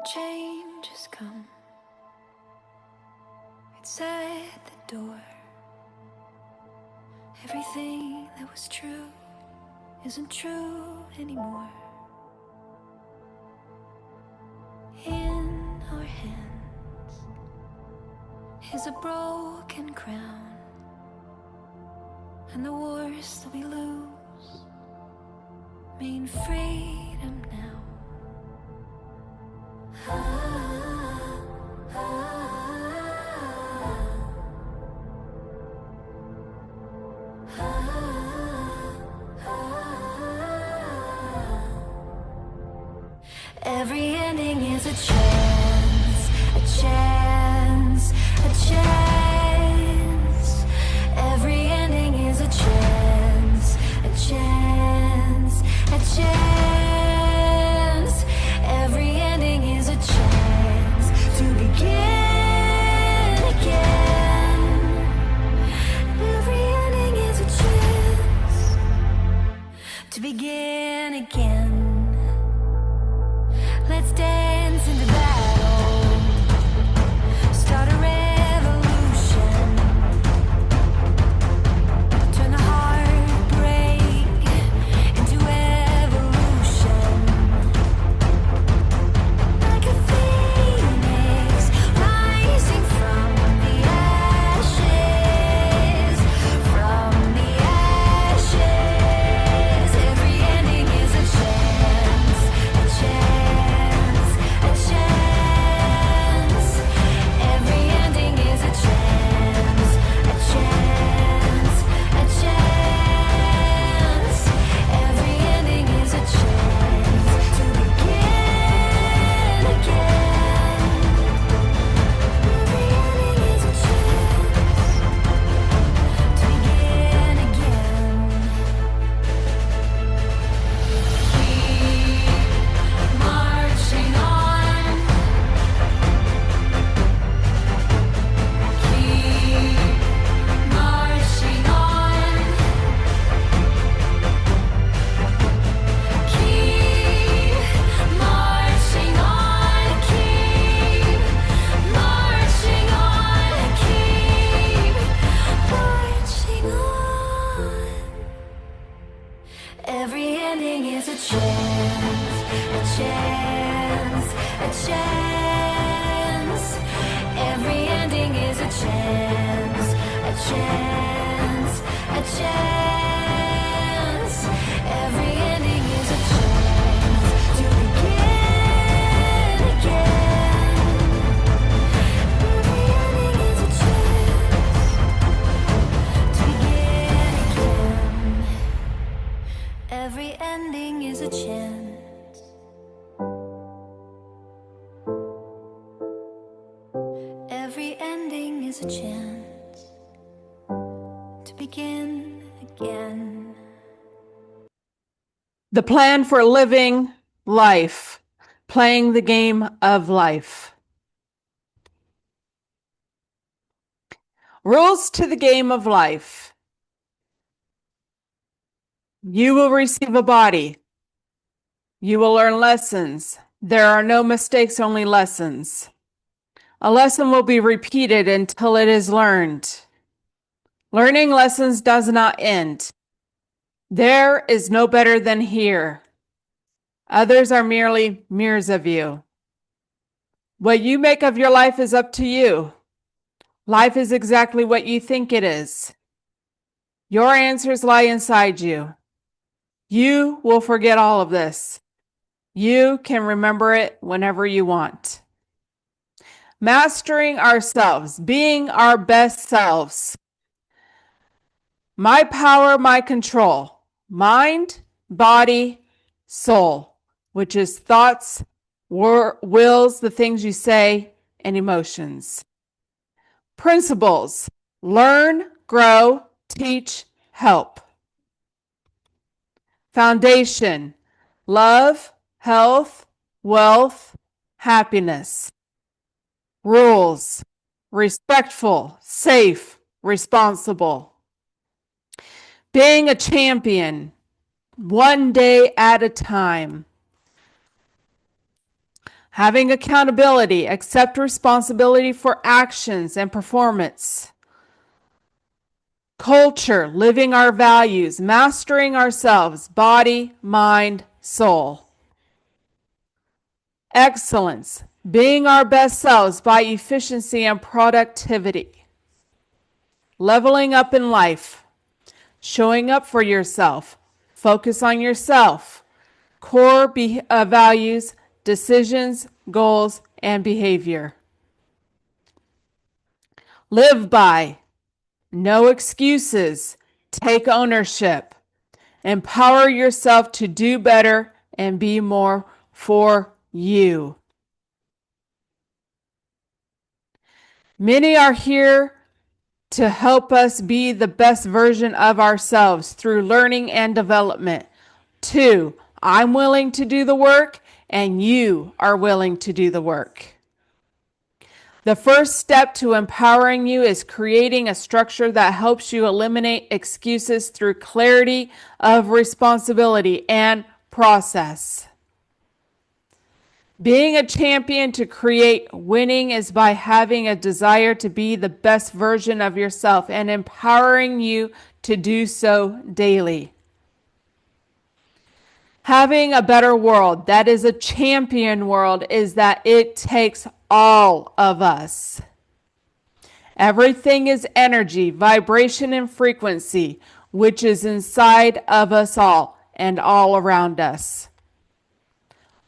Change has come. It's at the door. Everything that was true isn't true anymore. In our hands is a broken crown, and the wars that we lose mean freedom now. Every ending is a chance, a chance, a chance. Every ending is a chance, a chance, a chance. Every ending is a chance to begin again. Every ending is a chance to begin again. Let's dance into battle, start a revolution, turn the heartbreak into evolution. Like a phoenix rising from the ashes, from the ashes. Every ending is a chance, a chance, a chance. Every ending is a chance, a chance, a chance. Every ending is a chance to begin again. Every ending is a chance to begin again. Keep marching on. Keep marching on. Keep marching on. Keep marching on. Keep marching on. Every ending is a chance, a chance, a chance. Every ending is a chance, a chance, a chance. Every ending is a chance to begin again. Every ending is a chance to begin again. Every ending is a chance. Every ending is a chance to begin again. The plan for living life, playing the game of life. Rules to the game of life. You will receive a body. You will learn lessons. There are no mistakes, only lessons. A lesson will be repeated until it is learned. Learning lessons does not end. There is no better than here. Others are merely mirrors of you. What you make of your life is up to you. Life is exactly what you think it is. Your answers lie inside you. You will forget all of this. You can remember it whenever you want. Mastering ourselves, being our best selves. My power, my control. Mind, body, soul, which is thoughts, wills, the things you say, and emotions. Principles: learn, grow, teach, help. Foundation: love, health, wealth, happiness. Rules: respectful, safe, responsible. Being a champion, one day at a time. Having accountability, accept responsibility for actions and performance. Culture, living our values, mastering ourselves, body, mind, soul. Excellence, being our best selves by efficiency and productivity. Leveling up in life, showing up for yourself, focus on yourself, core values, decisions, goals, and behavior. Live by, no excuses, take ownership, empower yourself to do better and be more for you. Many are here to help us be the best version of ourselves through learning and development. 2, I'm willing to do the work and you are willing to do the work. The first step to empowering you is creating a structure that helps you eliminate excuses through clarity of responsibility and process. Being a champion to create winning is by having a desire to be the best version of yourself and empowering you to do so daily. Having a better world that is a champion world is that it takes all of us. Everything is energy, vibration, and frequency, which is inside of us all and all around us.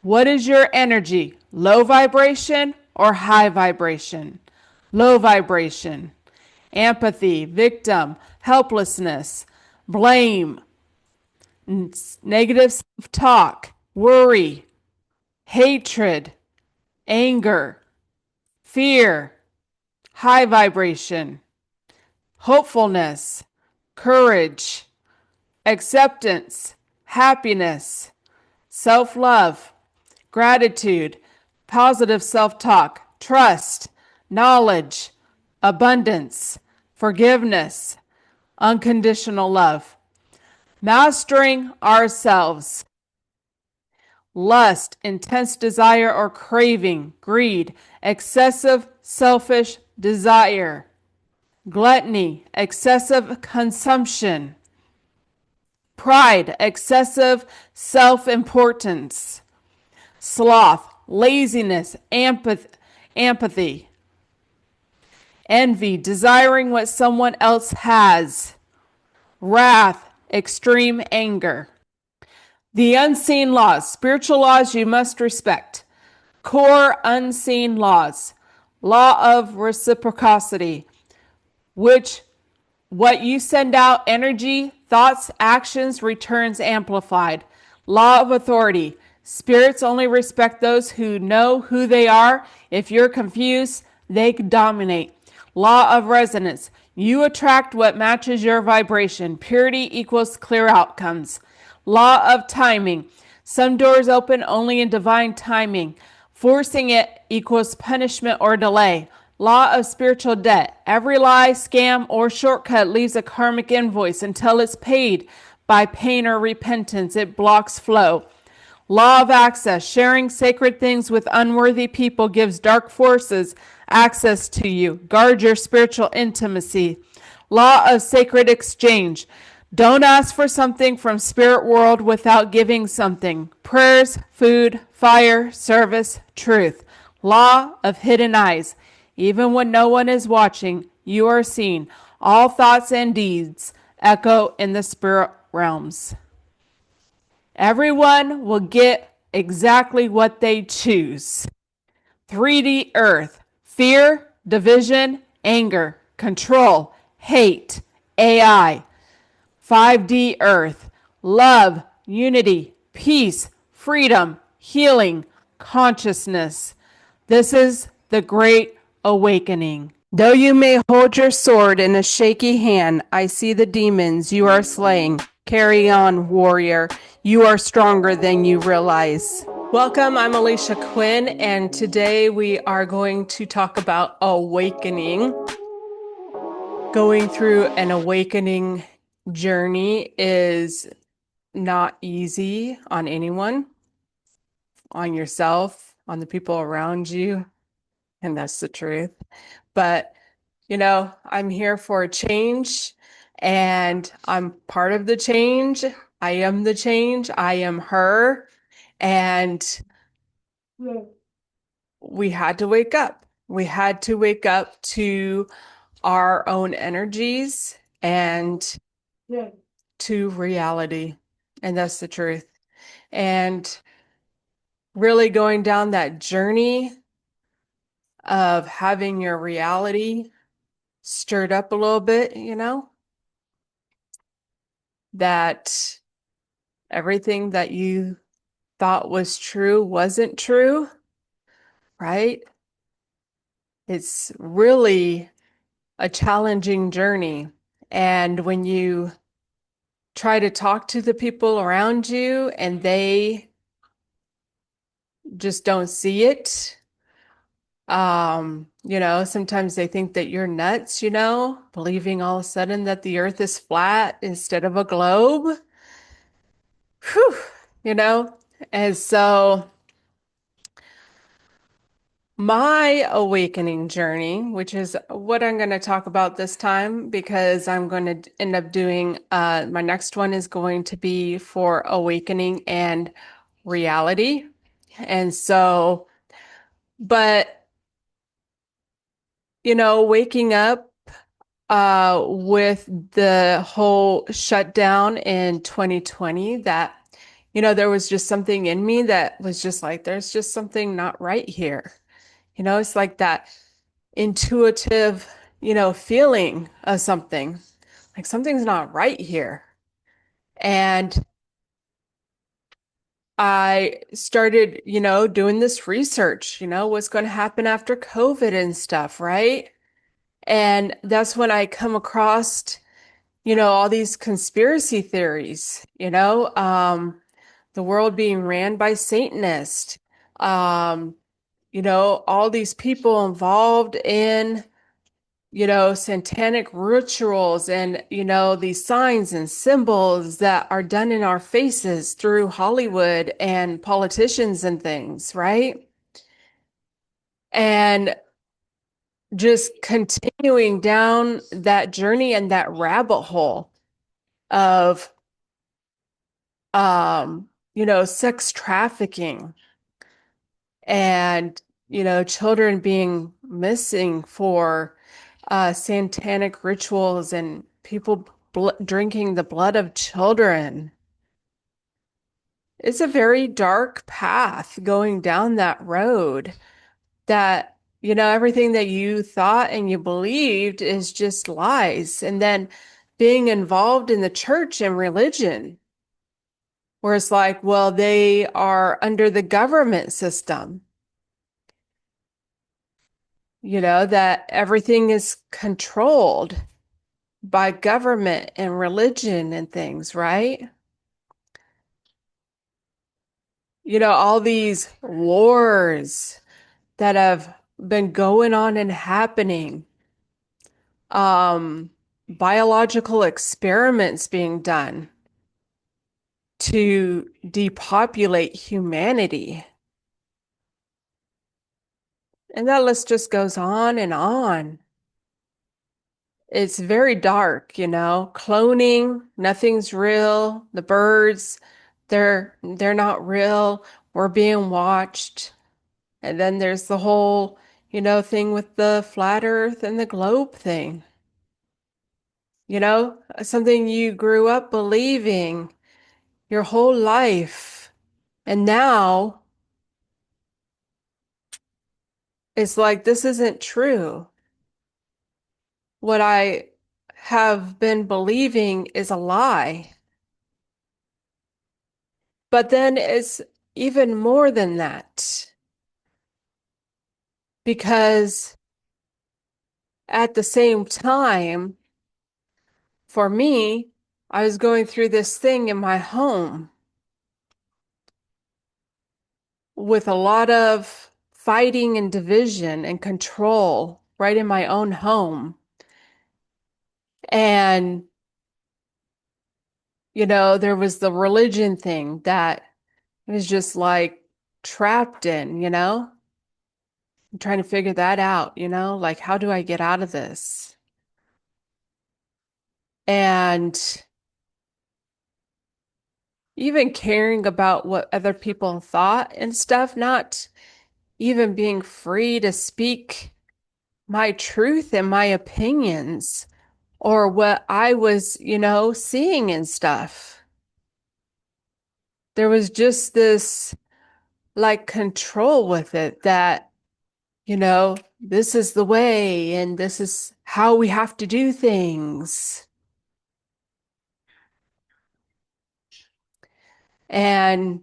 What is your energy? Low vibration or high vibration? Low vibration. Empathy, victim, helplessness, blame, negative self-talk, worry, hatred, anger, fear. High vibration. Hopefulness, courage, acceptance, happiness, self-love, gratitude, positive self-talk, trust, knowledge, abundance, forgiveness, unconditional love. Mastering ourselves. Lust, intense desire or craving, greed, excessive selfish desire. Gluttony, excessive consumption. Pride, excessive self-importance. Sloth, laziness, empathy. Envy, desiring what someone else has. Wrath, extreme anger. The unseen laws, spiritual laws you must respect. Core unseen laws. Law of reciprocity, which what you send out, energy, thoughts, actions, returns amplified. Law of authority. Spirits only respect those who know who they are. If you're confused, they dominate. Law of resonance. You attract what matches your vibration. Purity equals clear outcomes. Law of timing. Some doors open only in divine timing. Forcing it equals punishment or delay. Law of spiritual debt. Every lie, scam, or shortcut leaves a karmic invoice until it's paid by pain or repentance. It blocks flow. Law of access. Sharing sacred things with unworthy people gives dark forces access to you. Guard your spiritual intimacy. Law of sacred exchange. Don't ask for something from spirit world without giving something. Prayers, food, fire, service, truth. Law of hidden eyes. Even when no one is watching, you are seen. All thoughts and deeds echo in the spirit realms. Everyone will get exactly what they choose. 3D earth. Fear, division, anger, control, hate, AI. 5D earth. Love, unity, peace, freedom, healing, consciousness. This is the great awakening. Though you may hold your sword in a shaky hand, I see the demons you are slaying. Carry on, warrior. You are stronger than you realize. Welcome, I'm Alisha Quinn, and today we are going to talk about awakening. Going through an awakening journey is not easy on anyone, on yourself, on the people around you, and that's the truth. But, I'm here for a change, and I'm part of the change. I am the change. I am her. And we had to wake up. We had to wake up to our own energies and to reality. And that's the truth. And really going down that journey of having your reality stirred up a little bit, that everything that you thought was true wasn't true, right? It's really a challenging journey. And when you try to talk to the people around you and they just don't see it, sometimes they think that you're nuts, believing all of a sudden that the earth is flat instead of a globe. Whew, you know? And so my awakening journey, which is what I'm going to talk about this time, because I'm going to end up doing, my next one is going to be for awakening and reality. And so, but, waking up with the whole shutdown in 2020, that, there was just something in me that was just like, there's just something not right here. It's like that intuitive, feeling of something, like something's not right here. And I started, doing this research, what's going to happen after COVID and stuff, right? And that's when I come across, all these conspiracy theories, the world being ran by Satanists, um, all these people involved in, satanic rituals and, these signs and symbols that are done in our faces through Hollywood and politicians and things, right? And just continuing down that journey and that rabbit hole of sex trafficking and, children being missing for satanic rituals and people drinking the blood of children. It's a very dark path going down that road that, everything that you thought and you believed is just lies. And then being involved in the church and religion, where it's like, well, they are under the government system, that everything is controlled by government and religion and things, right? All these wars that have been going on and happening, biological experiments being done to depopulate humanity. And that list just goes on and on. It's very dark, cloning, nothing's real. The birds, they're not real. We're being watched. And then there's the whole, thing with the flat earth and the globe thing. Something you grew up believing your whole life. And now it's like, this isn't true. What I have been believing is a lie. But then it's even more than that. Because at the same time, for me, I was going through this thing in my home with a lot of fighting and division and control right in my own home. And, there was the religion thing that was just like, trapped in, I'm trying to figure that out, like how do I get out of this? And even caring about what other people thought and stuff, not even being free to speak my truth and my opinions or what I was, seeing and stuff. There was just this like control with it that, this is the way and this is how we have to do things. And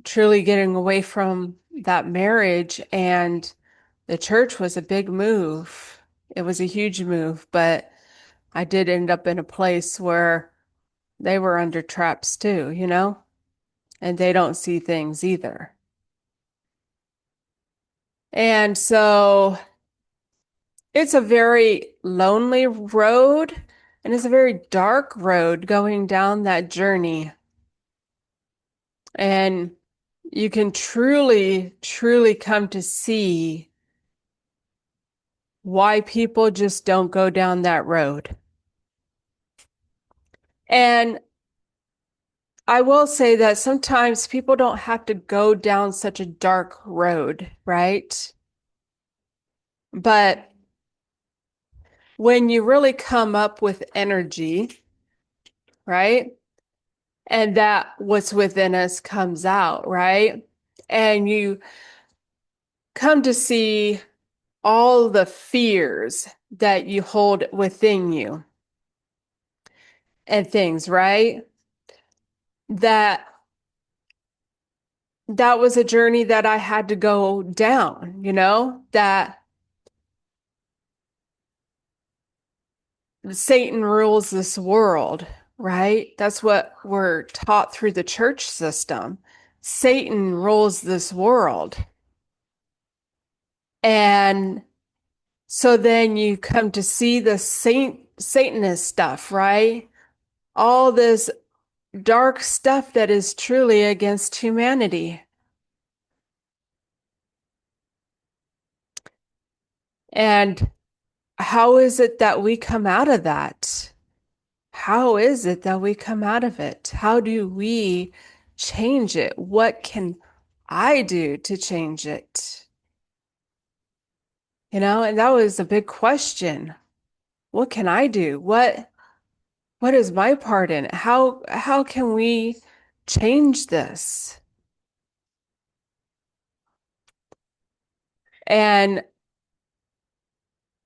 truly getting away from that marriage and the church was a big move. It was a huge move, but I did end up in a place where they were under traps too, and they don't see things either. And so it's a very lonely road and it's a very dark road going down that journey. And you can truly, truly come to see why people just don't go down that road. And I will say that sometimes people don't have to go down such a dark road, right? But when you really come up with energy, right? And that what's within us comes out, right? And you come to see all the fears that you hold within you and things, right? That was a journey that I had to go down, that Satan rules this world, right? That's what we're taught through the church system. Satan rules this world. And so then you come to see the Satanist stuff, right? All this dark stuff that is truly against humanity. And how is it that we come out of that? How is it that we come out of it? How do we change it? What can I do to change it? And that was a big question. What can I do? What is my part in it? How can we change this? And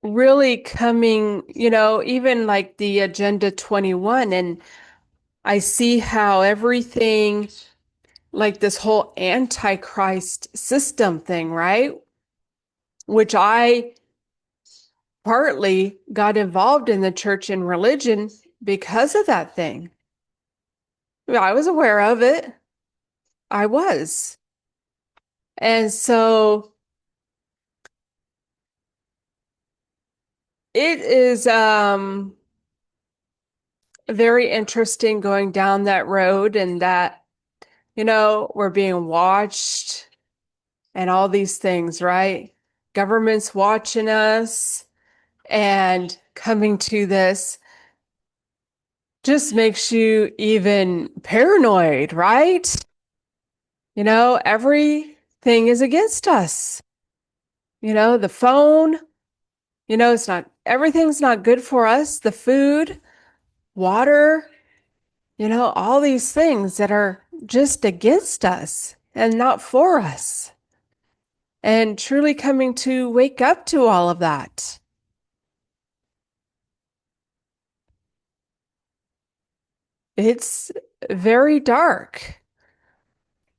really coming, even like the Agenda 21, and I see how everything, like this whole antichrist system thing, right? Which I partly got involved in the church and religion because of that thing. I was aware of it. I was. And so it is very interesting going down that road and that, we're being watched and all these things, right? Government's watching us and coming to this just makes you even paranoid, right? Everything is against us. The phone, everything's not good for us. The food, water, all these things that are just against us and not for us. And truly coming to wake up to all of that. It's very dark.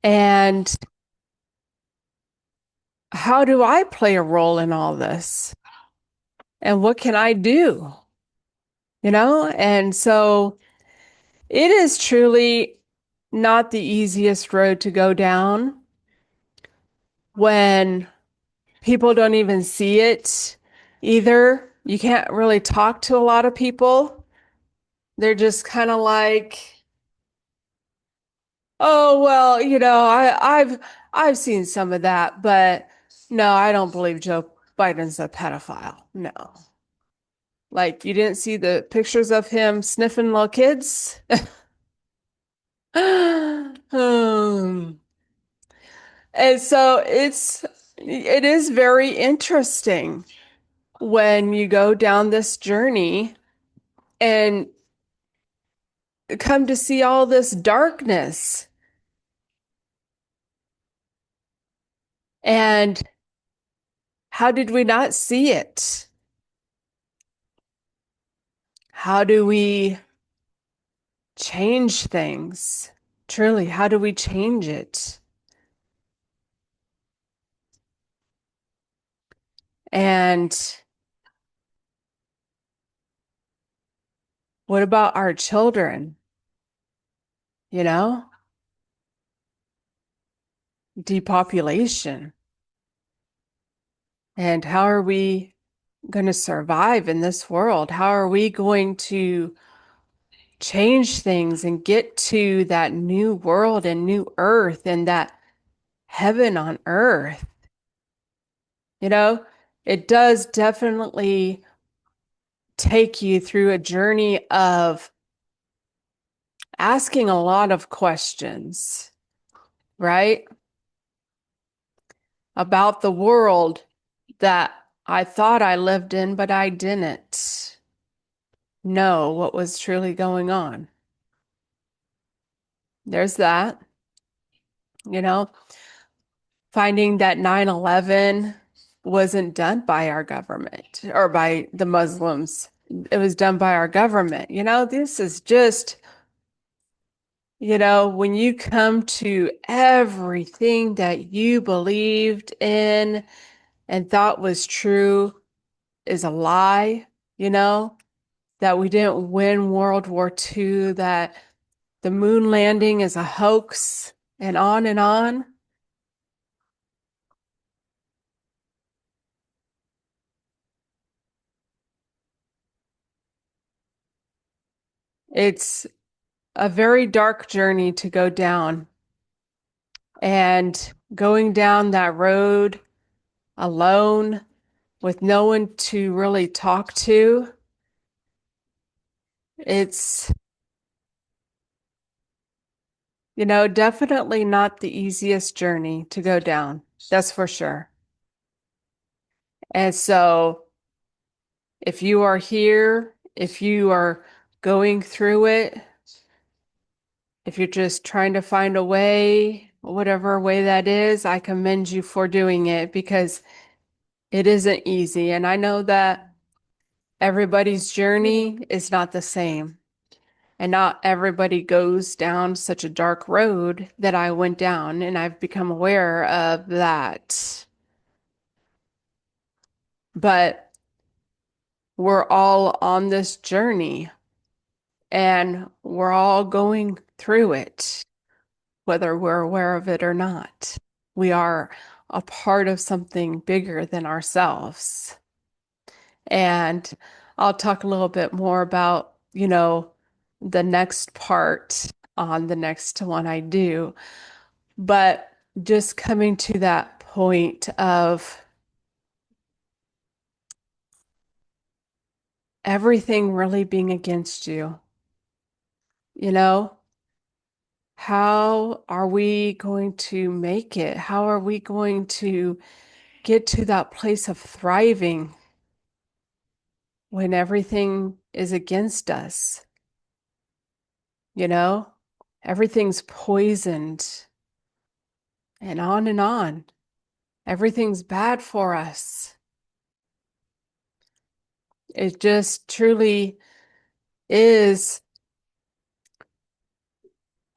And how do I play a role in all this? And what can I do? And so it is truly not the easiest road to go down when people don't even see it either. You can't really talk to a lot of people. They're just kind of like, oh, well, I've seen some of that, but no, I don't believe Joe Biden's a pedophile. No. Like, you didn't see the pictures of him sniffing little kids? Um, and so it is very interesting when you go down this journey and come to see all this darkness. And how did we not see it? How do we change things? Truly, how do we change it? And what about our children? You know, depopulation. And how are we going to survive in this world? How are we going to change things and get to that new world and new earth and that heaven on earth? You know, it does definitely take you through a journey of asking a lot of questions, right? About the world that I thought I lived in, but I didn't know what was truly going on. There's that, you know, finding that 9/11 wasn't done by our government or by the Muslims. It was done by our government. You know, this is just, you know, when you come to everything that you believed in and thought was true is a lie, you know, that we didn't win World War II, that the moon landing is a hoax, and on and on. It's a very dark journey to go down. And going down that road alone with no one to really talk to, it's, you know, definitely not the easiest journey to go down. That's for sure. And so if you are here, if you are going through it, if you're just trying to find a way, whatever way that is, I commend you for doing it because it isn't easy. And I know that everybody's journey is not the same. And not everybody goes down such a dark road that I went down, and I've become aware of that. But we're all on this journey and we're all going through it, whether we're aware of it or not. We are a part of something bigger than ourselves. And I'll talk a little bit more about, you know, the next part on the next one I do. But just coming to that point of everything really being against you, you know, how are we going to make it? How are we going to get to that place of thriving when everything is against us? You know, everything's poisoned and on and on. Everything's bad for us. It just truly is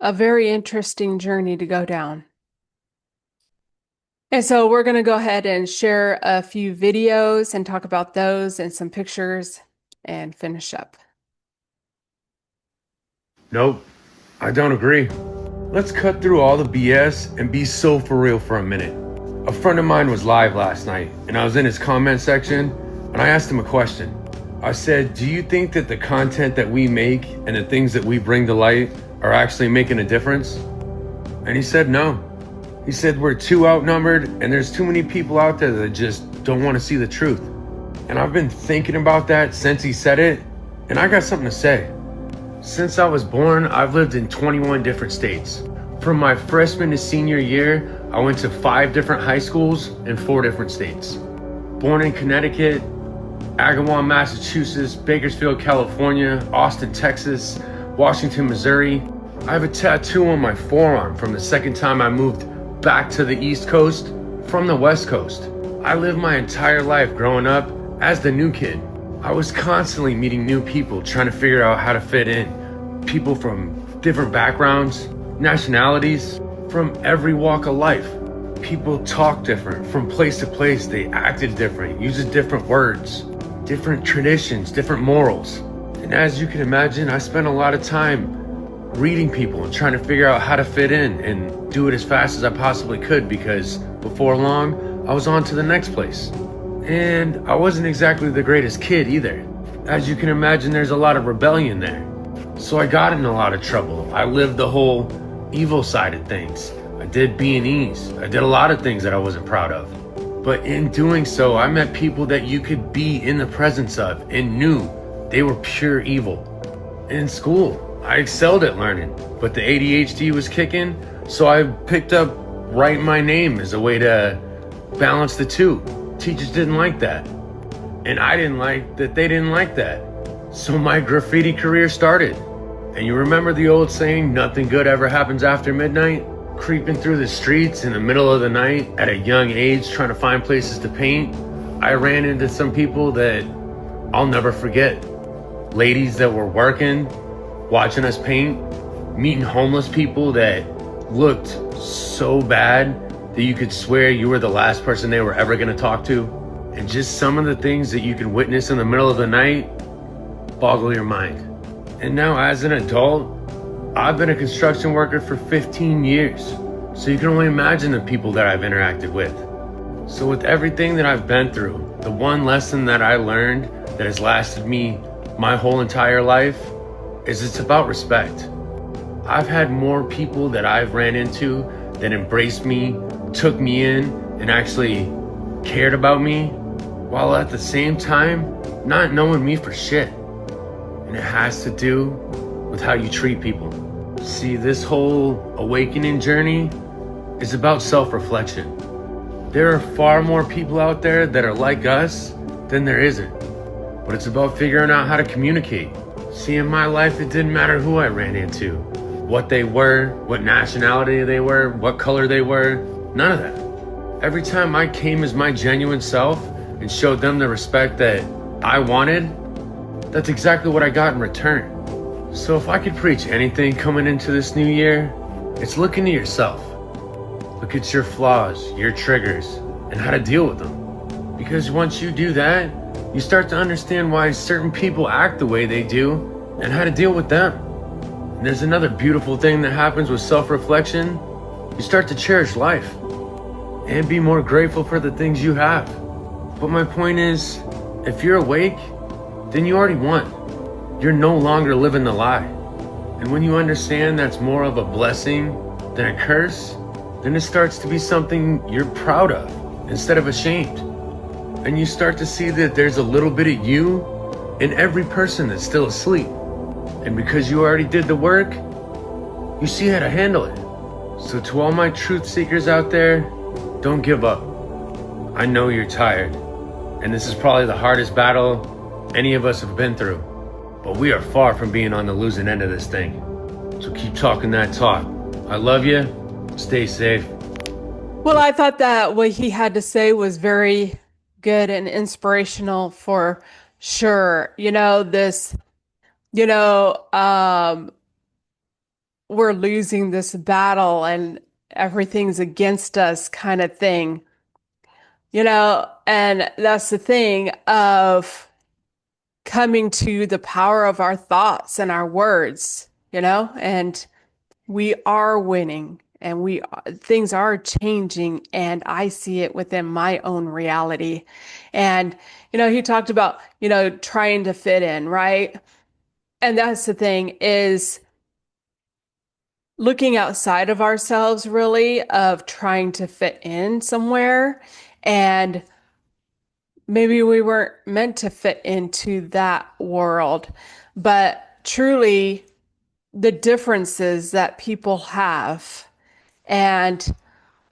a very interesting journey to go down. And so we're going to go ahead and share a few videos and talk about those and some pictures and finish up. Nope, I don't agree. Let's cut through all the BS and be so for real for a minute. A friend of mine was live last night, and I was in his comment section, and I asked him a question. I said, do you think that the content that we make and the things that we bring to light are actually making a difference? And he said no. He said we're too outnumbered and there's too many people out there that just don't want to see the truth. And I've been thinking about that since he said it, and I got something to say. Since I was born, I've lived in 21 different states. From my freshman to senior year, I went to 5 different high schools in 4 different states. Born in Connecticut, Agawam, Massachusetts, Bakersfield, California, Austin, Texas, Washington, Missouri. I have a tattoo on my forearm from the second time I moved back to the East Coast from the West Coast. I lived my entire life growing up as the new kid. I was constantly meeting new people, trying to figure out how to fit in. People from different backgrounds, nationalities, from every walk of life. People talk different from place to place. They acted different, uses different words, different traditions, different morals. And as you can imagine, I spent a lot of time reading people and trying to figure out how to fit in and do it as fast as I possibly could, because before long, I was on to the next place. And I wasn't exactly the greatest kid either. As you can imagine, there's a lot of rebellion there. So I got in a lot of trouble. I lived the whole evil side of things. I did B&Es. I did a lot of things that I wasn't proud of. But in doing so, I met people that you could be in the presence of and knew they were pure evil. In school, I excelled at learning, but the ADHD was kicking, so I picked up writing my name as a way to balance the two. Teachers didn't like that, and I didn't like that they didn't like that. So my graffiti career started. And you remember the old saying, nothing good ever happens after midnight? Creeping through the streets in the middle of the night at a young age trying to find places to paint, I ran into some people that I'll never forget. Ladies that were working, watching us paint, meeting homeless people that looked so bad that you could swear you were the last person they were ever gonna talk to. And just some of the things that you can witness in the middle of the night boggle your mind. And now as an adult, I've been a construction worker for 15 years. So you can only imagine the people that I've interacted with. So with everything that I've been through, the one lesson that I learned that has lasted me my whole entire life is it's about respect. I've had more people that I've ran into that embraced me, took me in, and actually cared about me, while at the same time not knowing me for shit. And it has to do with how you treat people. See, this whole awakening journey is about self-reflection. There are far more people out there that are like us than there isn't. But it's about figuring out how to communicate. See, in my life, it didn't matter who I ran into, what they were, what nationality they were, what color they were, none of that. Every time I came as my genuine self and showed them the respect that I wanted, that's exactly what I got in return. So if I could preach anything coming into this new year, it's look into yourself. Look at your flaws, your triggers, and how to deal with them. Because once you do that, you start to understand why certain people act the way they do and how to deal with them. And there's another beautiful thing that happens with self-reflection. You start to cherish life and be more grateful for the things you have. But my point is, if you're awake, then you already won. You're no longer living the lie. And when you understand that's more of a blessing than a curse, then it starts to be something you're proud of instead of ashamed. And you start to see that there's a little bit of you in every person that's still asleep. And because you already did the work, you see how to handle it. So to all my truth seekers out there, don't give up. I know you're tired, and this is probably the hardest battle any of us have been through. But we are far from being on the losing end of this thing. So keep talking that talk. I love you. Stay safe. Well, I thought that what he had to say was very good and inspirational for sure. You know, we're losing this battle and everything's against us kind of thing. And that's the thing of coming to the power of our thoughts and our words, and we are winning and things are changing, and I see it within my own reality. And, he talked about, trying to fit in, right? And that's the thing is, looking outside of ourselves, really, of trying to fit in somewhere. And maybe we weren't meant to fit into that world, but truly the differences that people have. And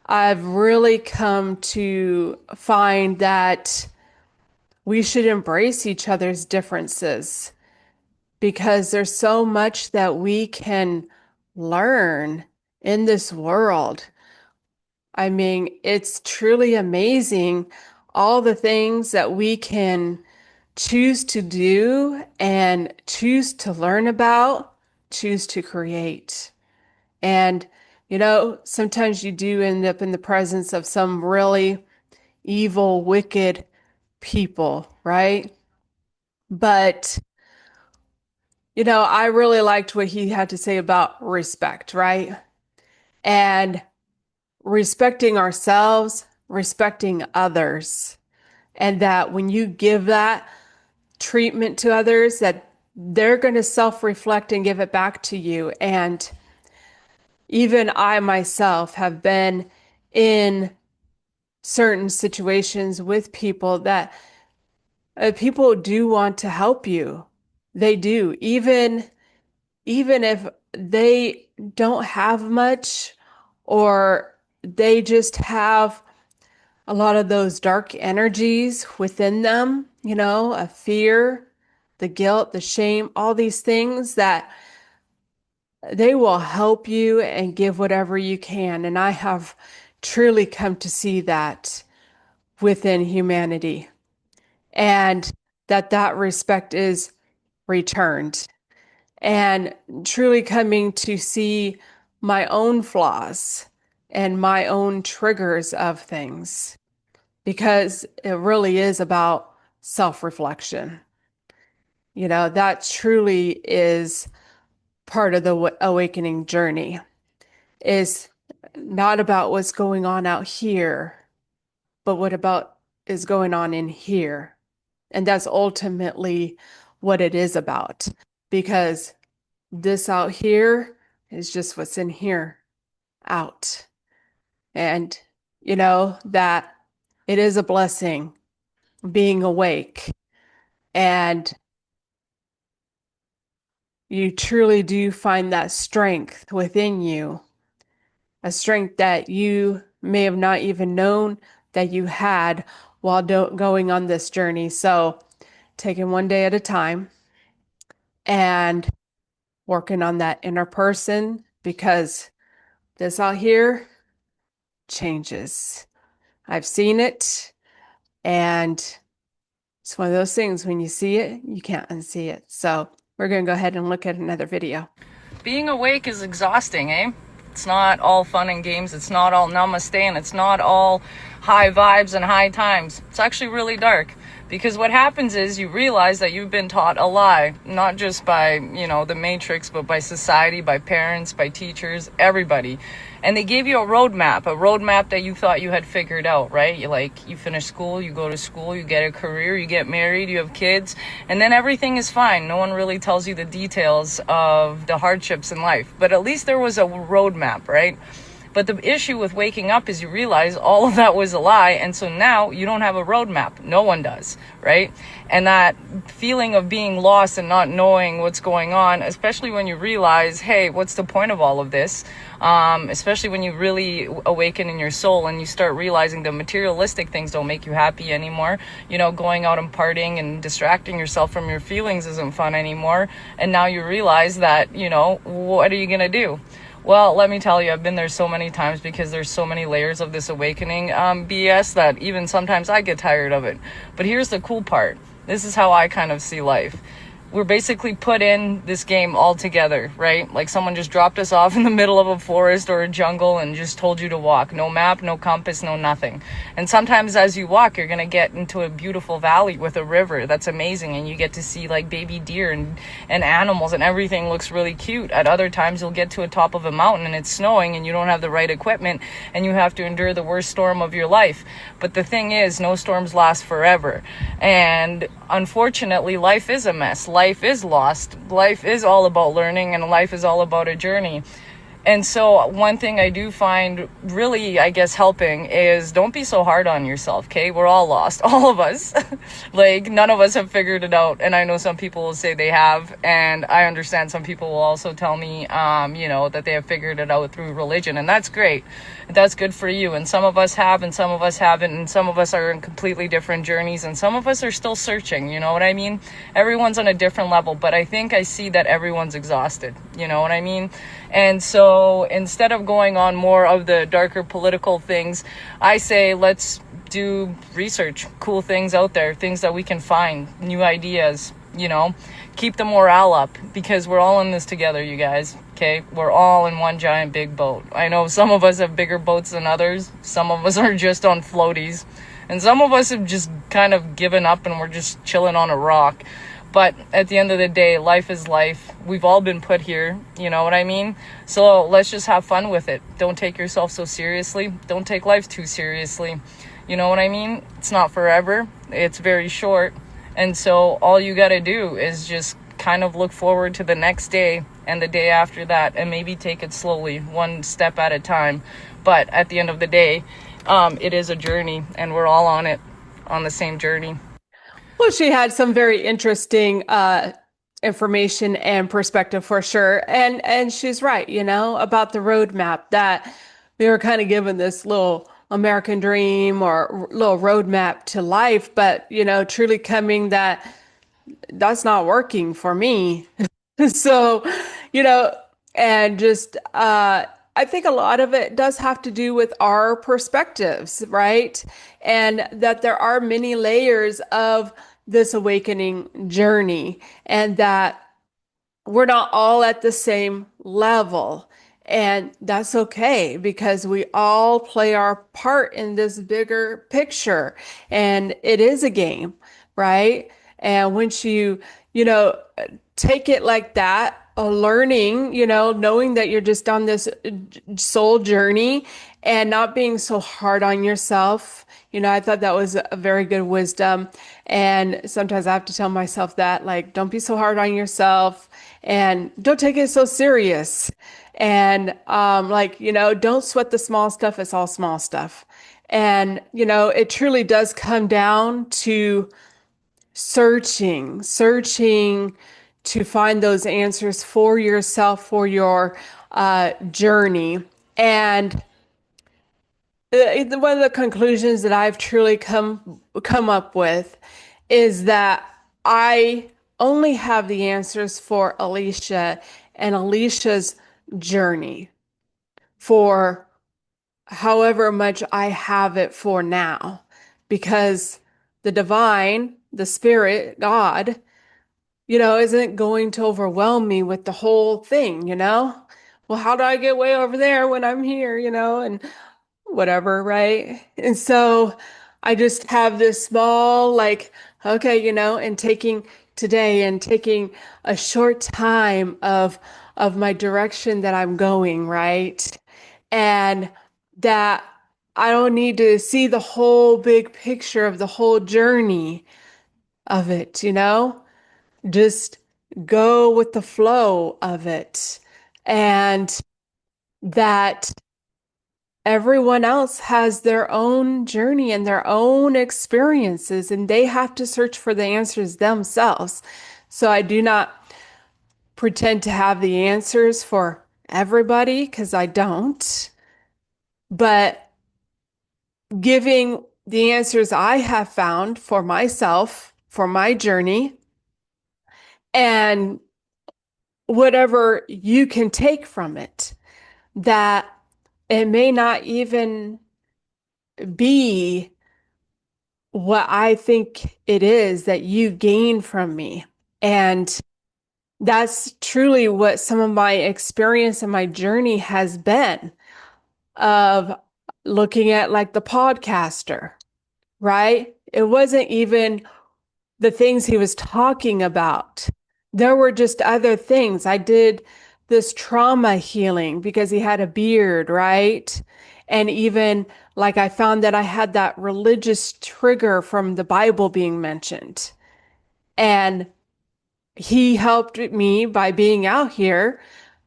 I've really come to find that we should embrace each other's differences because there's so much that we can learn in this world. I mean, it's truly amazing all the things that we can choose to do and choose to learn about, choose to create. And, sometimes you do end up in the presence of some really evil, wicked people, right? But, I really liked what he had to say about respect, right? And respecting ourselves, respecting others. And that when you give that treatment to others, that they're going to self-reflect and give it back to you. And even I myself have been in certain situations with people that people do want to help you. They do, even if they don't have much or they just have a lot of those dark energies within them, a fear, the guilt, the shame, all these things that they will help you and give whatever you can. And I have truly come to see that within humanity and that respect is returned and truly coming to see my own flaws and my own triggers of things because it really is about self-reflection. That truly is part of the awakening journey, is not about what's going on out here, but what about is going on in here. And that's ultimately what it is about, because this out here is just what's in here out. And that it is a blessing being awake, and you truly do find that strength within you, a strength that you may have not even known that you had while going on this journey. So taking one day at a time and working on that inner person, because this out here changes. I've seen it, and it's one of those things, when you see it, you can't unsee it. So we're going to go ahead and look at another video. Being awake is exhausting, eh? It's not all fun and games. It's not all namaste, and it's not all high vibes and high times. It's actually really dark, because what happens is you realize that you've been taught a lie, not just by, the matrix, but by society, by parents, by teachers, everybody. And they gave you a roadmap that you thought you had figured out, right? You finish school, you go to school, you get a career, you get married, you have kids, and then everything is fine. No one really tells you the details of the hardships in life, but at least there was a roadmap, right? But the issue with waking up is you realize all of that was a lie, and so now you don't have a roadmap. No one does, right? And that feeling of being lost and not knowing what's going on, especially when you realize, hey, what's the point of all of this? Especially when you really awaken in your soul and you start realizing the materialistic things don't make you happy anymore. Going out and partying and distracting yourself from your feelings isn't fun anymore. And now you realize that, what are you going to do? Well, let me tell you, I've been there so many times, because there's so many layers of this awakening BS that even sometimes I get tired of it. But here's the cool part. This is how I kind of see life. We're basically put in this game all together, right? Like someone just dropped us off in the middle of a forest or a jungle and just told you to walk. No map, no compass, no nothing. And sometimes as you walk, you're going to get into a beautiful valley with a river. That's amazing. And you get to see like baby deer and animals, and everything looks really cute. At other times, you'll get to a top of a mountain and it's snowing and you don't have the right equipment and you have to endure the worst storm of your life. But the thing is, no storms last forever. And unfortunately, life is a mess. Life is lost. Life is all about learning, and life is all about a journey. And so one thing I do find really, I guess, helping is don't be so hard on yourself, okay? We're all lost, all of us. Like, none of us have figured it out. And I know some people will say they have. And I understand some people will also tell me, that they have figured it out through religion. And that's great. That's good for you. And some of us have, and some of us haven't. And some of us are in completely different journeys. And some of us are still searching, you know what I mean? Everyone's on a different level. But I think I see that everyone's exhausted, you know what I mean? And so instead of going on more of the darker political things, I say let's do research, cool things out there, things that we can find, new ideas, keep the morale up, because we're all in this together, you guys, okay? We're all in one giant big boat. I know some of us have bigger boats than others. Some of us are just on floaties. And some of us have just kind of given up and we're just chilling on a rock. But at the end of the day, life is life. We've all been put here, you know what I mean? So let's just have fun with it. Don't take yourself so seriously. Don't take life too seriously. You know what I mean? It's not forever. It's very short. And so all you got to do is just kind of look forward to the next day and the day after that, and maybe take it slowly, one step at a time. But at the end of the day, it is a journey, and we're all on it, on the same journey. Well, she had some very interesting information and perspective for sure. And she's right, about the roadmap, that we were kind of given this little American dream or little roadmap to life, but, truly coming that's not working for me. So, and just, I think a lot of it does have to do with our perspectives, right? And that there are many layers of this awakening journey, and that we're not all at the same level. And that's okay, because we all play our part in this bigger picture. And it is a game, right? And once take it like that, learning, knowing that you're just on this soul journey and not being so hard on yourself. I thought that was a very good wisdom. And sometimes I have to tell myself that, like, don't be so hard on yourself and don't take it so serious. And, don't sweat the small stuff. It's all small stuff. And, it truly does come down to searching to find those answers for yourself, for your journey. And one of the conclusions that I've truly come up with is that I only have the answers for Alisha and Alisha's journey, for however much I have it for now, because the divine, the spirit, God, isn't going to overwhelm me with the whole thing, Well, how do I get way over there when I'm here, and whatever, right? And so I just have this small, okay, and taking today and taking a short time of my direction that I'm going, right? And that I don't need to see the whole big picture of the whole journey of it, just go with the flow of it. And that everyone else has their own journey and their own experiences, and they have to search for the answers themselves. So I do not pretend to have the answers for everybody, because I don't. But giving the answers I have found for myself, for my journey, and whatever you can take from it, that it may not even be what I think it is that you gain from me. And that's truly what some of my experience and my journey has been, of looking at like the podcaster, right? It wasn't even the things he was talking about. There were just other things. I did this trauma healing because he had a beard, right? And even I found that I had that religious trigger from the Bible being mentioned. And he helped me by being out here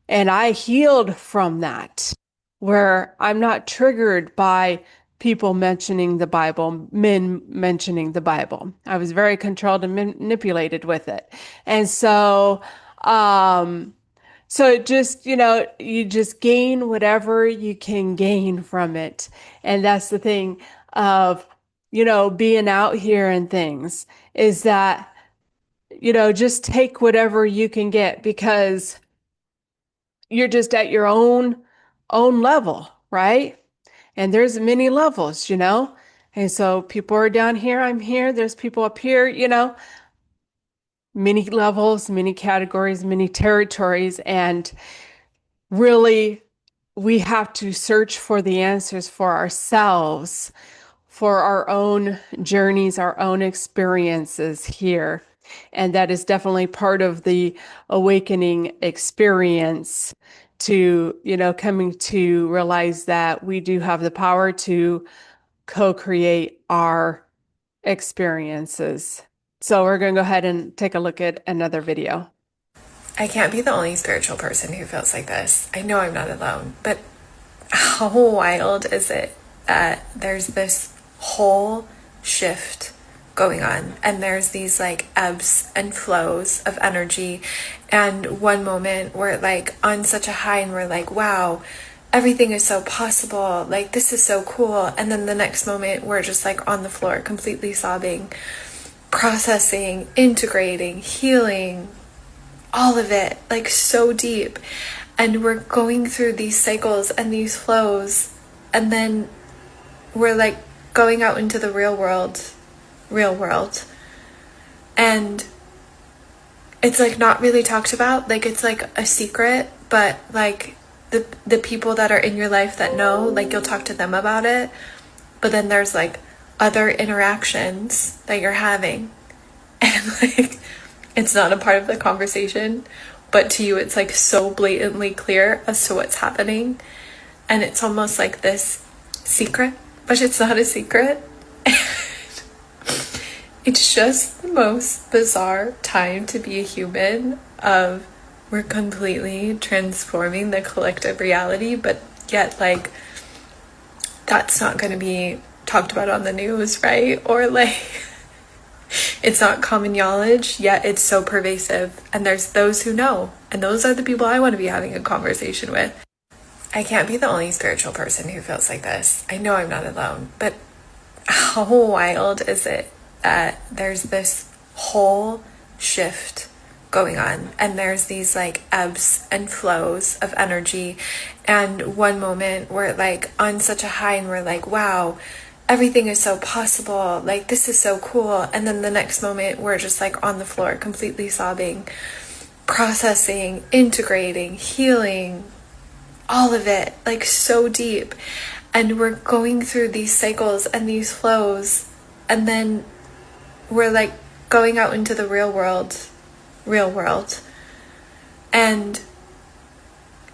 And I healed from that, where I'm not triggered by people mentioning the Bible, men mentioning the Bible. I was very controlled and manipulated with it. And um, so it just, you just gain whatever you can gain from it. And that's the thing of, being out here and things is that, just take whatever you can get because you're just at your own level, right? And there's many levels. And so people are down here, I'm here, there's people up here, many levels, many categories, many territories, and really we have to search for the answers for ourselves, for our own journeys, our own experiences here. And that is definitely part of the awakening experience to, coming to realize that we do have the power to co-create our experiences. So we're going to go ahead and take a look at another video. I can't be the only spiritual person who feels like this. I know I'm not alone, but how wild is it that there's this whole shift going on and there's these like ebbs and flows of energy, and one moment we're like on such a high and we're like, wow, everything is so possible, like this is so cool, and then the next moment we're just like on the floor completely sobbing, processing, integrating, healing, all of it, like so deep. And we're going through these cycles and these flows, and then we're like going out into the real world, and it's like not really talked about, like it's like a secret, but like the people that are in your life that know, like you'll talk to them about it, but then there's like other interactions that you're having, and like it's not a part of the conversation, but to you it's like so blatantly clear as to what's happening, and it's almost like this secret, but it's not a secret. It's just the most bizarre time to be a human of we're completely transforming the collective reality, but yet like that's not going to be talked about on the news, right? Or like it's not common knowledge, yet it's so pervasive. And there's those who know. And those are the people I want to be having a conversation with. I can't be the only spiritual person who feels like this. I know I'm not alone. But how wild is it that there's this whole shift going on and there's these like ebbs and flows of energy, and one moment we're like on such a high and we're like, wow, everything is so possible, like this is so cool, and then the next moment we're just like on the floor completely sobbing, processing, integrating, healing, all of it, like so deep. And we're going through these cycles and these flows, and then we're like going out into the real world, and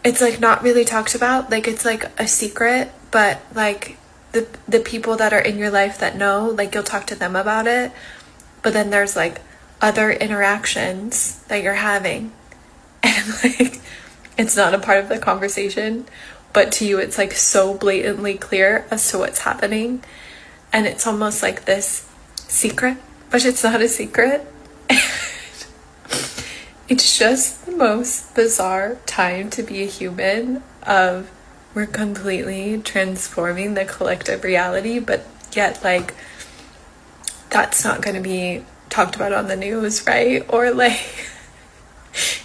it's like not really talked about, like it's like a secret, but like the people that are in your life that know, like you'll talk to them about it, but then there's like other interactions that you're having, and like it's not a part of the conversation, but to you it's like so blatantly clear as to what's happening, and it's almost like this secret, but it's not a secret. It's just the most bizarre time to be a human of we're completely transforming the collective reality, but yet like that's not going to be talked about on the news, right? Or like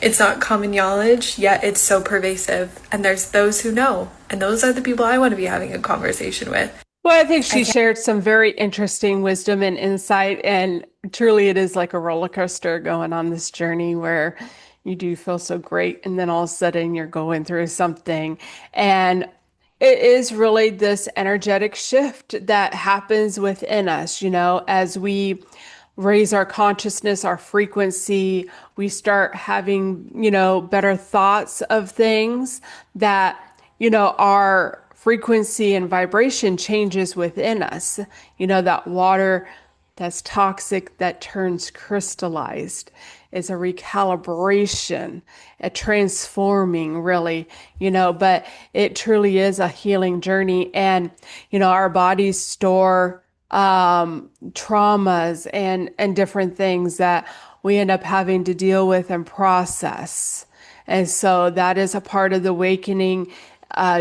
it's not common knowledge, yet it's so pervasive, and there's those who know, and those are the people I want to be having a conversation with. Well, I think she shared some very interesting wisdom and insight, and truly it is like a roller coaster going on this journey where you do feel so great, and then all of a sudden you're going through something. And it is really this energetic shift that happens within us, as we raise our consciousness, our frequency, we start having, better thoughts of things that, our frequency and vibration changes within us. That water that's toxic that turns crystallized. It's a recalibration, a transforming, really, but it truly is a healing journey. And, our bodies store traumas and different things that we end up having to deal with and process. And so that is a part of the awakening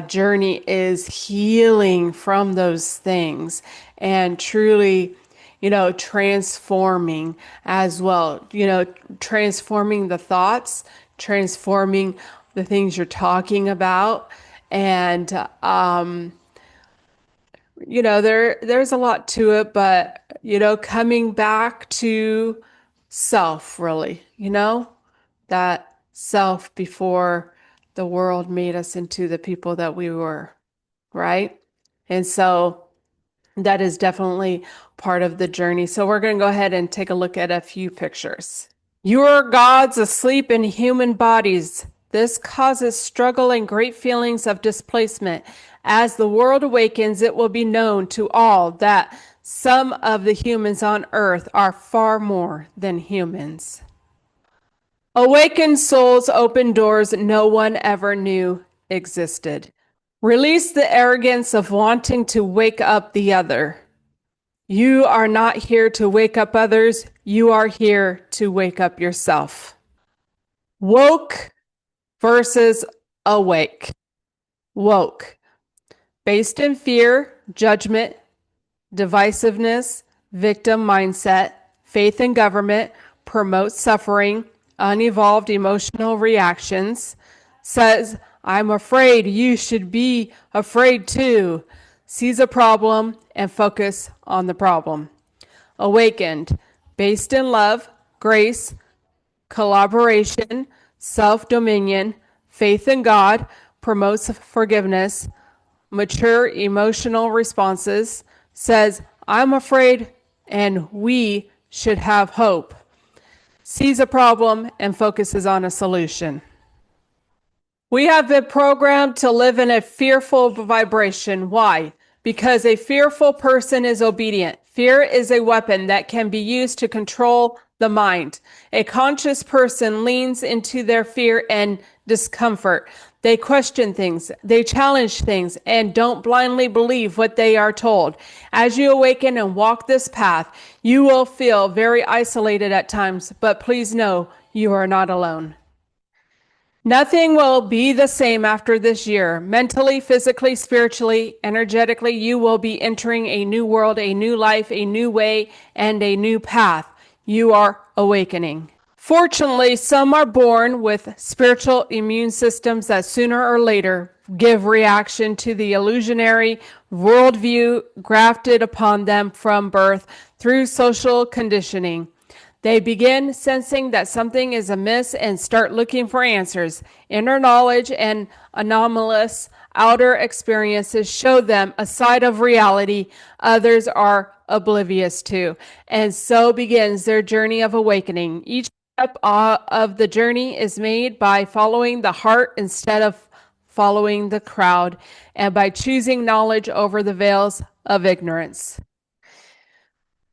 journey, is healing from those things and truly, transforming as well, transforming the thoughts, transforming the things you're talking about. And, there's a lot to it, but, coming back to self, really, that self before the world made us into the people that we were, right? And so that is definitely part of the journey. So we're going to go ahead and take a look at a few pictures. You are gods asleep in human bodies. This causes struggle and great feelings of displacement. As the world awakens, it will be known to all that some of the humans on earth are far more than humans. Awakened souls open doors no one ever knew existed. Release the arrogance of wanting to wake up the other. You are not here to wake up others. You are here to wake up yourself. Woke versus awake. Woke. Based in fear, judgment, divisiveness, victim mindset, faith in government, promotes suffering, unevolved emotional reactions, says, I'm afraid, you should be afraid too. Sees a problem and focus on the problem. Awakened, based in love, grace, collaboration, self-dominion, faith in God, promotes forgiveness, mature emotional responses, says, I'm afraid and we should have hope. Sees a problem and focuses on a solution. We have been programmed to live in a fearful vibration. Why? Because a fearful person is obedient. Fear is a weapon that can be used to control the mind. A conscious person leans into their fear and discomfort. They question things, they challenge things, and don't blindly believe what they are told. As you awaken and walk this path, you will feel very isolated at times, but please know you are not alone. Nothing will be the same after this year. Mentally, physically, spiritually, energetically, you will be entering a new world, a new life, a new way, and a new path. You are awakening. Fortunately, some are born with spiritual immune systems that sooner or later give reaction to the illusionary worldview grafted upon them from birth through social conditioning. They begin sensing that something is amiss and start looking for answers. Inner knowledge and anomalous outer experiences show them a side of reality others are oblivious to. And so begins their journey of awakening. Each step of the journey is made by following the heart instead of following the crowd, and by choosing knowledge over the veils of ignorance.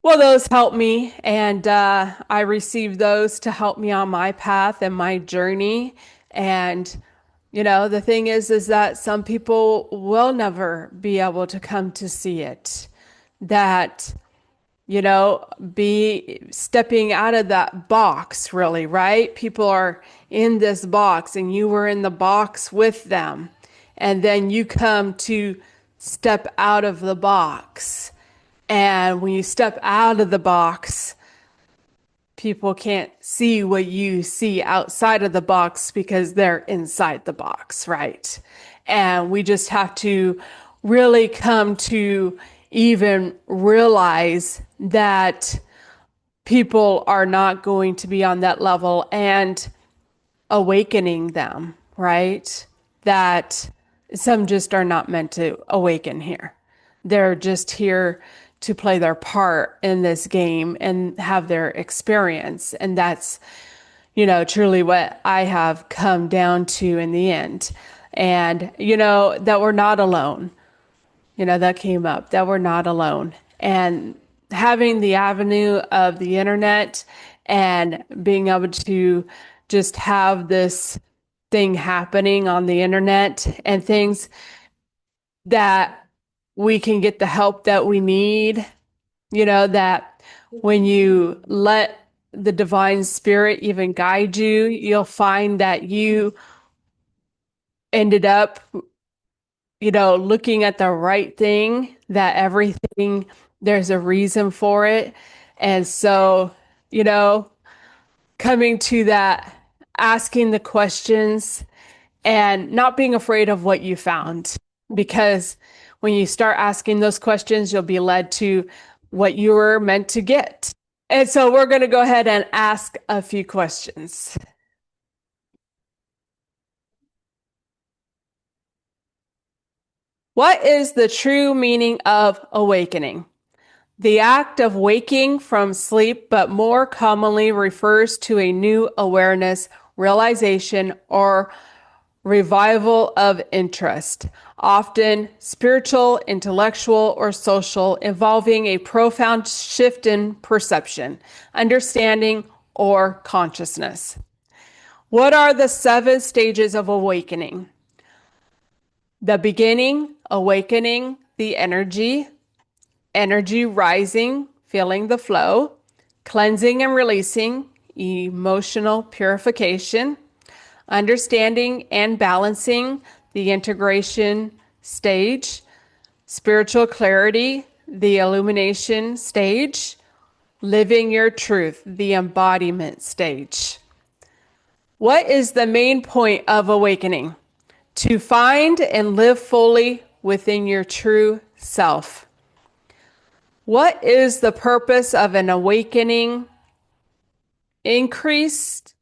Well, those help me, and I received those to help me on my path and my journey. And, the thing is that some people will never be able to come to see it. That, be stepping out of that box, really, right? People are in this box, and you were in the box with them. And then you come to step out of the box. And when you step out of the box, people can't see what you see outside of the box because they're inside the box, right? And we just have to really come to even realize that people are not going to be on that level, and awakening them, right? That some just are not meant to awaken here. They're just here to play their part in this game and have their experience. And that's, truly what I have come down to in the end. And, that we're not alone. That came up, that we're not alone. And having the avenue of the internet and being able to just have this thing happening on the internet and things that we can get the help that we need, that when you let the divine spirit even guide you, you'll find that you ended up, looking at the right thing, that everything, there's a reason for it. And so, coming to that, asking the questions and not being afraid of what you found. Because when you start asking those questions, you'll be led to what you were meant to get. And so we're going to go ahead and ask a few questions. What is the true meaning of awakening? The act of waking from sleep, but more commonly refers to a new awareness, realization, or revival of interest, often spiritual, intellectual, or social, involving a profound shift in perception, understanding, or consciousness. What are the 7 stages of awakening? The beginning, awakening the energy rising, feeling the flow, cleansing and releasing, emotional purification, understanding and balancing, the integration stage, spiritual clarity, the illumination stage, living your truth, the embodiment stage. What is the main point of awakening? To find and live fully within your true self. What is the purpose of an awakening? Increased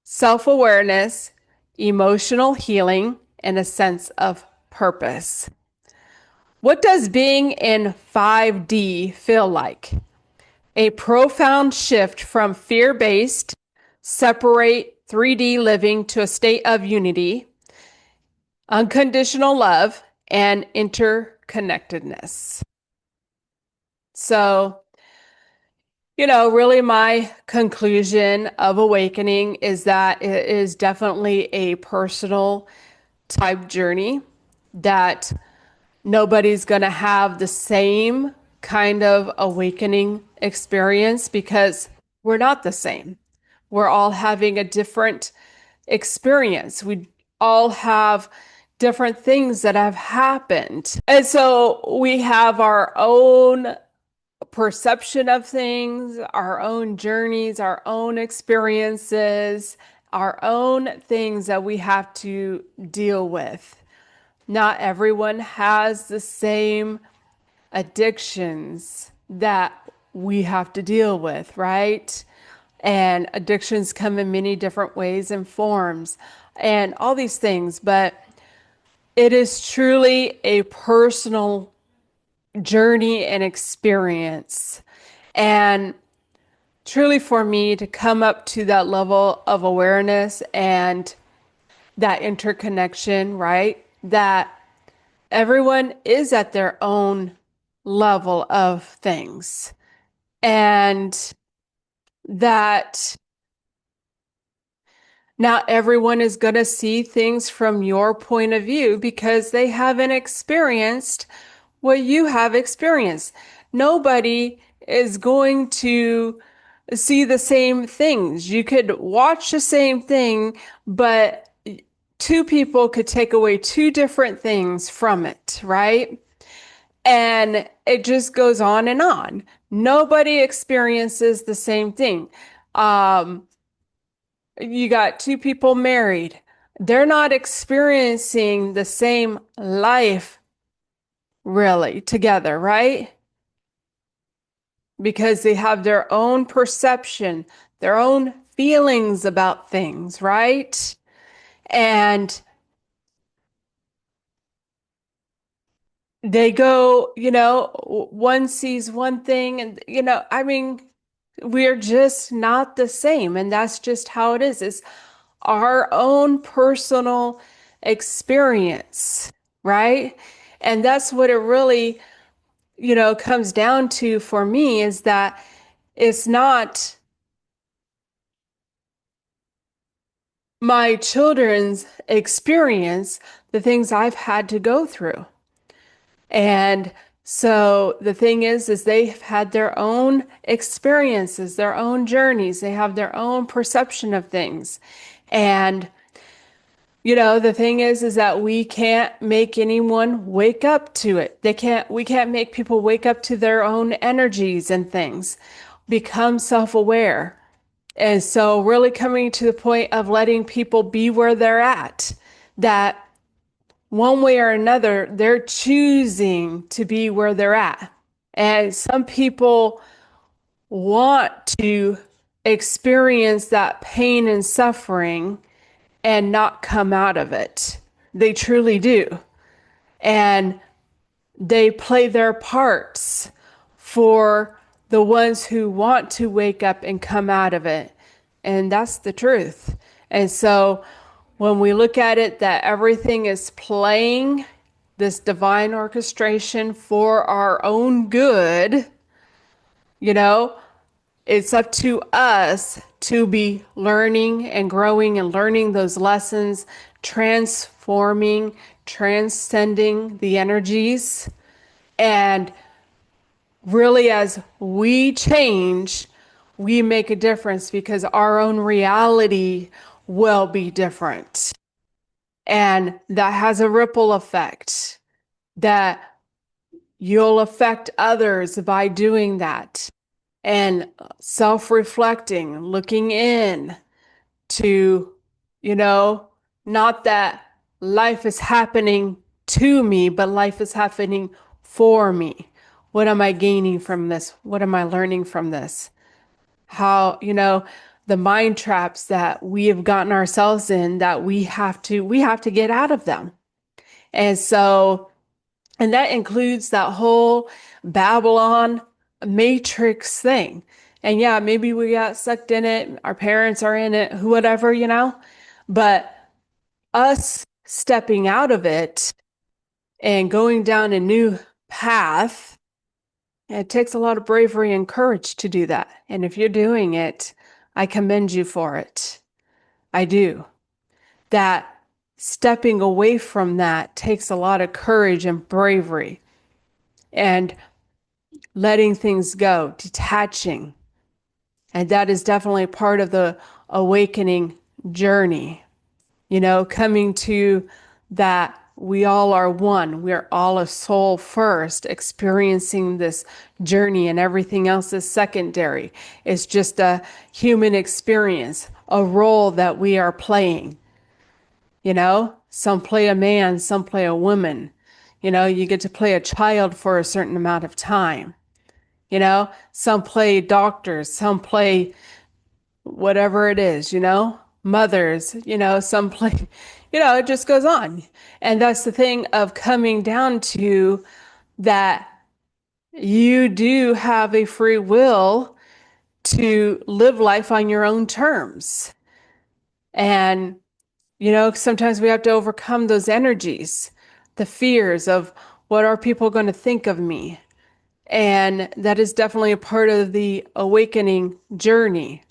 self-awareness, emotional healing, and a sense of purpose. What does being in 5D feel like? A profound shift from fear-based, separate 3D living to a state of unity, unconditional love, and interconnectedness. So, really my conclusion of awakening is that it is definitely a personal type journey, that nobody's going to have the same kind of awakening experience because we're not the same. We're all having a different experience. We all have different things that have happened. And so we have our own perception of things, our own journeys, our own experiences, our own things that we have to deal with. Not everyone has the same addictions that we have to deal with, right? And addictions come in many different ways and forms and all these things, but it is truly a personal journey and experience. And truly for me to come up to that level of awareness and that interconnection, right? That everyone is at their own level of things. And that not everyone is going to see things from your point of view because they haven't experienced what you have experienced. Nobody is going to see the same things. You could watch the same thing, but 2 people could take away 2 different things from it, right? And it just goes on and on. Nobody experiences the same thing. You got 2 people married. They're not experiencing the same life really together, right? Because they have their own perception, their own feelings about things, right? And they go, one sees one thing and, we're just not the same. And that's just how it is. It's our own personal experience, right? And that's what it really, comes down to for me is that it's not my children's experience, the things I've had to go through. And so the thing is they've had their own experiences, their own journeys, they have their own perception of things. And the thing is that we can't make anyone wake up to it. We can't make people wake up to their own energies and things, become self-aware. And so really coming to the point of letting people be where they're at, that one way or another, they're choosing to be where they're at. And some people want to experience that pain and suffering and not come out of it. They truly do. And they play their parts for the ones who want to wake up and come out of it. And that's the truth. And so when we look at it, that everything is playing this divine orchestration for our own good, it's up to us to be learning and growing and learning those lessons, transforming, transcending the energies. And really, as we change, we make a difference because our own reality will be different. And that has a ripple effect that you'll affect others by doing that. And self-reflecting, looking in to, not that life is happening to me, but life is happening for me. What am I gaining from this? What am I learning from this? How, the mind traps that we have gotten ourselves in, that we have to get out of them. And so, and that includes that whole Babylon matrix thing. And yeah, maybe we got sucked in it. Our parents are in it, whatever, but us stepping out of it and going down a new path, it takes a lot of bravery and courage to do that. And if you're doing it, I commend you for it. I do. That stepping away from that takes a lot of courage and bravery. And letting things go, detaching. And that is definitely part of the awakening journey. Coming to that we all are one. We're all a soul first, experiencing this journey, and everything else is secondary. It's just a human experience, a role that we are playing. Some play a man, some play a woman. You get to play a child for a certain amount of time. Some play doctors, some play whatever it is, mothers, some play, it just goes on. And that's the thing of coming down to that you do have a free will to live life on your own terms. And, sometimes we have to overcome those energies, the fears of what are people going to think of me? And that is definitely a part of the awakening journey.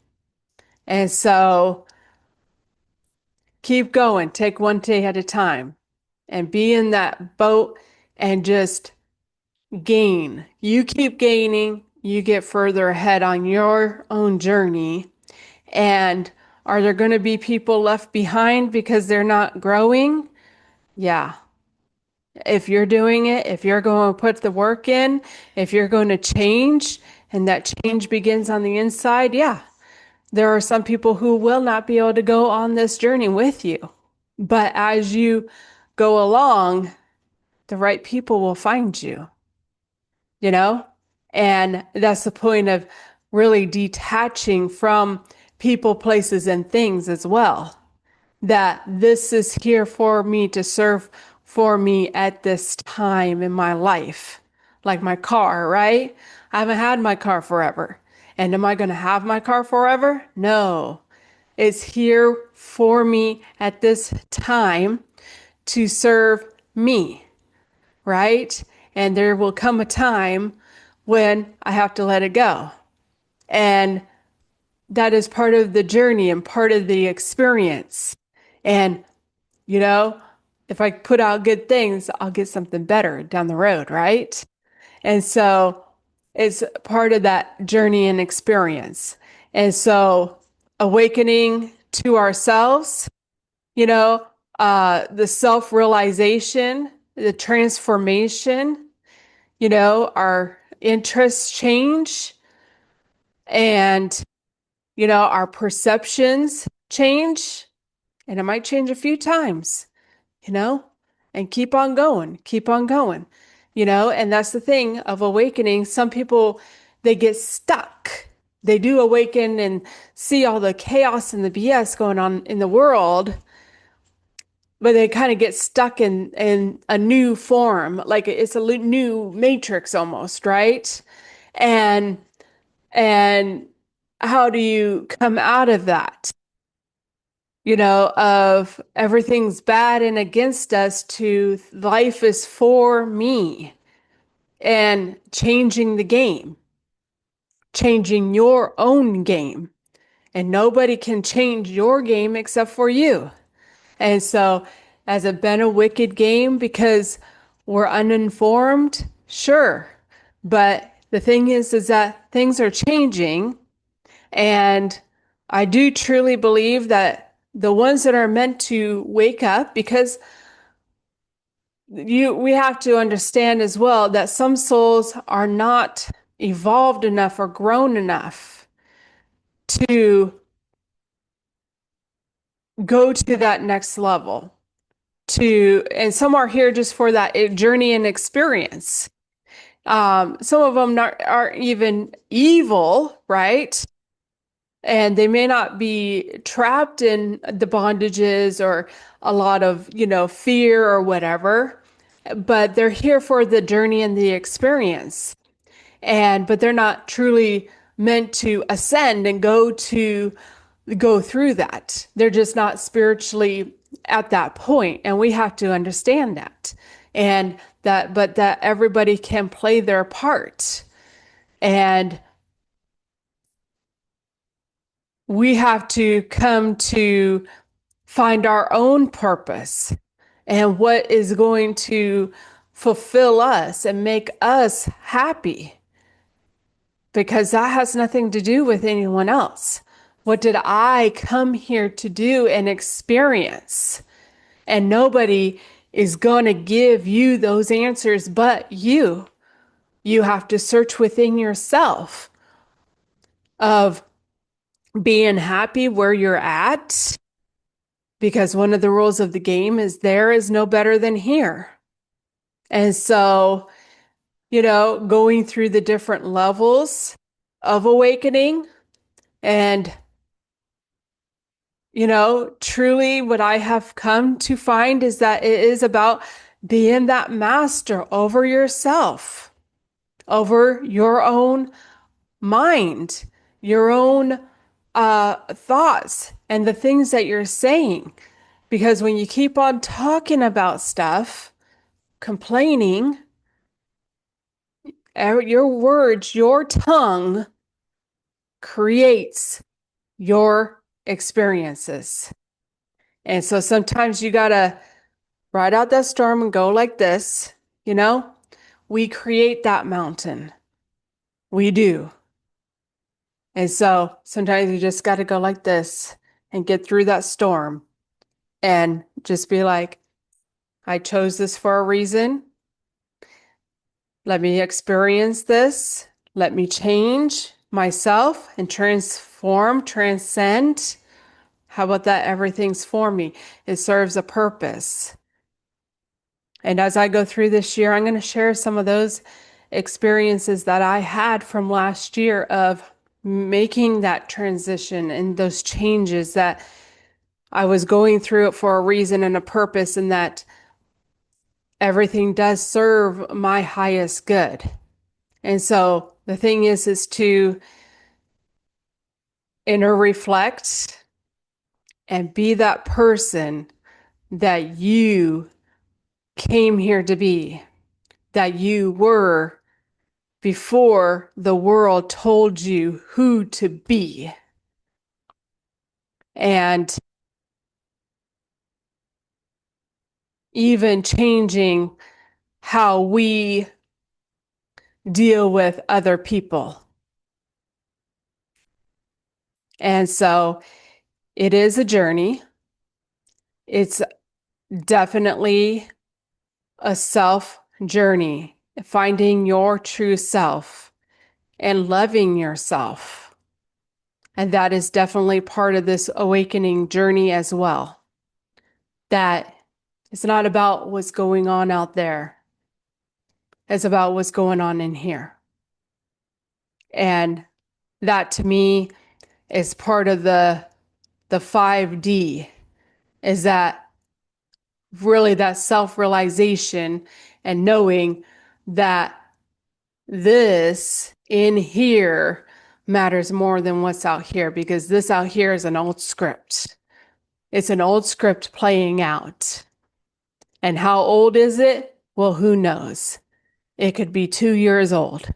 And so keep going, take one day at a time, and be in that boat and just gain. You keep gaining, you get further ahead on your own journey. And are there going to be people left behind because they're not growing? Yeah. If you're doing it, if you're going to put the work in, if you're going to change, and that change begins on the inside, yeah, there are some people who will not be able to go on this journey with you. But as you go along, the right people will find you, And that's the point of really detaching from people, places, and things as well. That this is here for me to serve for me at this time in my life. Like my car, right? I haven't had my car forever. And am I going to have my car forever? No. It's here for me at this time to serve me, right? And there will come a time when I have to let it go. And that is part of the journey and part of the experience. And, if I put out good things, I'll get something better down the road, right? And so it's part of that journey and experience. And so awakening to ourselves, the self-realization, the transformation, our interests change and, our perceptions change, and it might change a few times, and keep on going, and that's the thing of awakening. Some people, they get stuck. They do awaken and see all the chaos and the BS going on in the world, but they kind of get stuck in a new form, like it's a new matrix almost, right? And how do you come out of that? Of everything's bad and against us to life is for me, and changing the game, changing your own game. And nobody can change your game except for you. And so, has it been a wicked game because we're uninformed? Sure. But the thing is that things are changing. And I do truly believe that the ones that are meant to wake up, because we have to understand as well that some souls are not evolved enough or grown enough to go to that next level, and some are here just for that journey and experience. Some of them aren't even evil, right? And they may not be trapped in the bondages or a lot of, fear or whatever, but they're here for the journey and the experience. But they're not truly meant to ascend and go through that. They're just not spiritually at that point, and we have to understand that. But that everybody can play their part. And we have to come to find our own purpose and what is going to fulfill us and make us happy, because that has nothing to do with anyone else. What did I come here to do and experience? And nobody is going to give you those answers but you. You have to search within yourself of being happy where you're at, because one of the rules of the game is there is no better than here. And so, going through the different levels of awakening, and, truly what I have come to find is that it is about being that master over yourself, over your own mind, your own thoughts, and the things that you're saying. Because when you keep on talking about stuff, complaining, your words, your tongue creates your experiences. And so sometimes you got to ride out that storm and go like this, we create that mountain. We do. And so sometimes you just got to go like this and get through that storm and just be like, I chose this for a reason. Let me experience this. Let me change myself and transform, transcend. How about that? Everything's for me. It serves a purpose. And as I go through this year, I'm going to share some of those experiences that I had from last year of making that transition and those changes, that I was going through it for a reason and a purpose, and that everything does serve my highest good. And so the thing is to inner reflect and be that person that you came here to be. that you were before the world told you who to be. And even changing how we deal with other people. And so it is a journey. It's definitely a self journey, finding your true self and loving yourself. And that is definitely part of this awakening journey as well. That it's not about what's going on out there. It's about what's going on in here. And that to me is part of the 5D, is that really that self-realization and knowing that this in here matters more than what's out here, because this out here is an old script. It's an old script playing out. And how old is it? Well, who knows? It could be 2 years old.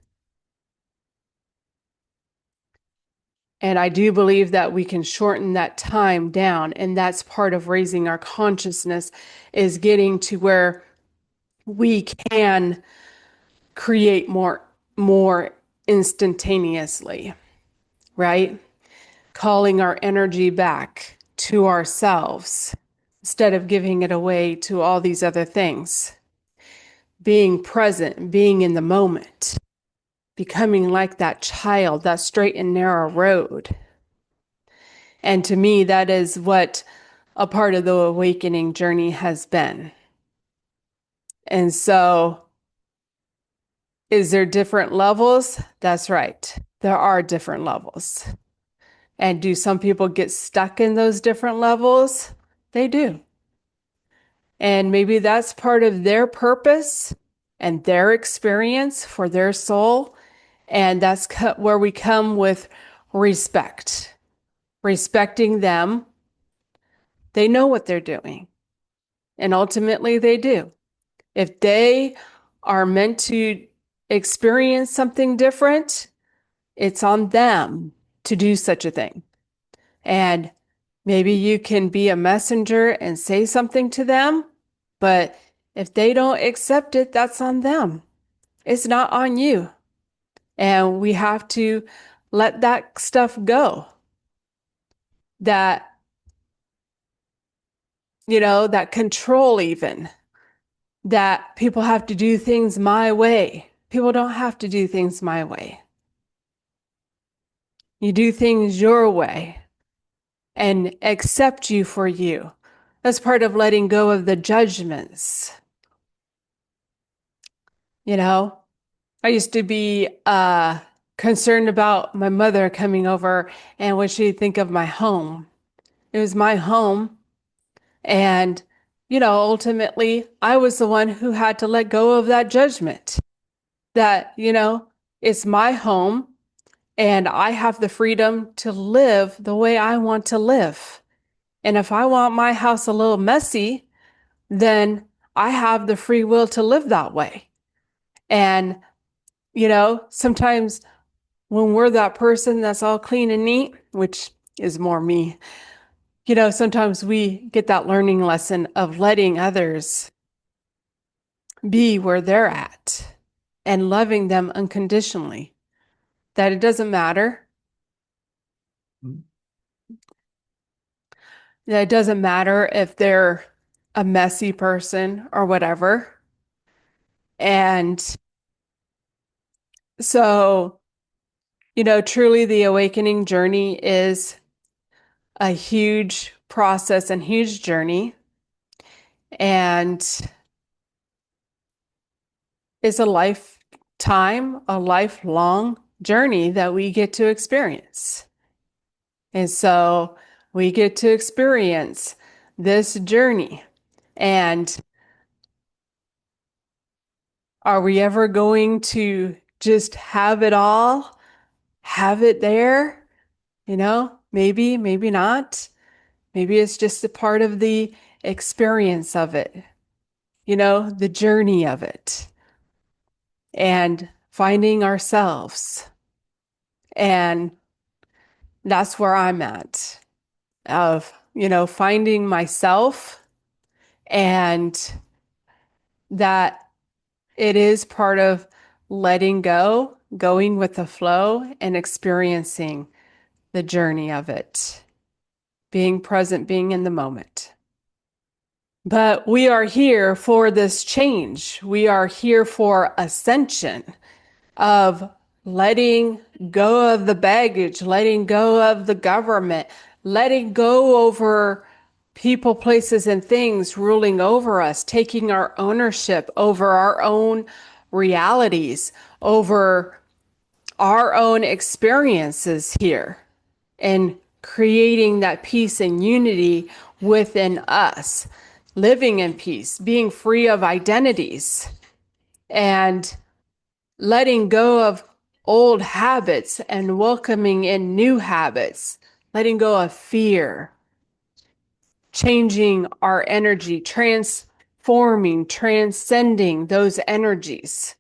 And I do believe that we can shorten that time down. And that's part of raising our consciousness, is getting to where we can create more instantaneously, right? Calling our energy back to ourselves instead of giving it away to all these other things. Being present, being in the moment, becoming like that child, that straight and narrow road. And to me, that is what a part of the awakening journey has been. And so, is there different levels? That's right. There are different levels. And do some people get stuck in those different levels? They do. And maybe that's part of their purpose and their experience for their soul. And that's where we come with respect. Respecting them. They know what they're doing. And ultimately they do. If they are meant to experience something different, it's on them to do such a thing. And maybe you can be a messenger and say something to them, but if they don't accept it, that's on them. It's not on you. And we have to let that stuff go. That, that control even. That people have to do things my way. People don't have to do things my way. You do things your way and accept you for you. That's part of letting go of the judgments. I used to be concerned about my mother coming over and what she'd think of my home. It was my home. And, ultimately, I was the one who had to let go of that judgment. That, it's my home and I have the freedom to live the way I want to live. And if I want my house a little messy, then I have the free will to live that way. And, sometimes when we're that person that's all clean and neat, which is more me, sometimes we get that learning lesson of letting others be where they're at and loving them unconditionally. That it doesn't matter. That it doesn't matter if they're a messy person or whatever. And so, truly the awakening journey is a huge process and huge journey. And it's a lifelong journey that we get to experience. And so we get to experience this journey. And are we ever going to just have it all? Have it there? Maybe, maybe not. Maybe it's just a part of the experience of it, the journey of it. and finding ourselves. And that's where I'm at, of, finding myself, and that it is part of letting go, going with the flow, and experiencing the journey of it, being present, being in the moment. But we are here for this change. We are here for ascension, of letting go of the baggage, letting go of the government, letting go over people, places, and things ruling over us, taking our ownership over our own realities, over our own experiences here, and creating that peace and unity within us, living in peace, being free of identities, and letting go of old habits and welcoming in new habits, letting go of fear, changing our energy, transforming, transcending those energies.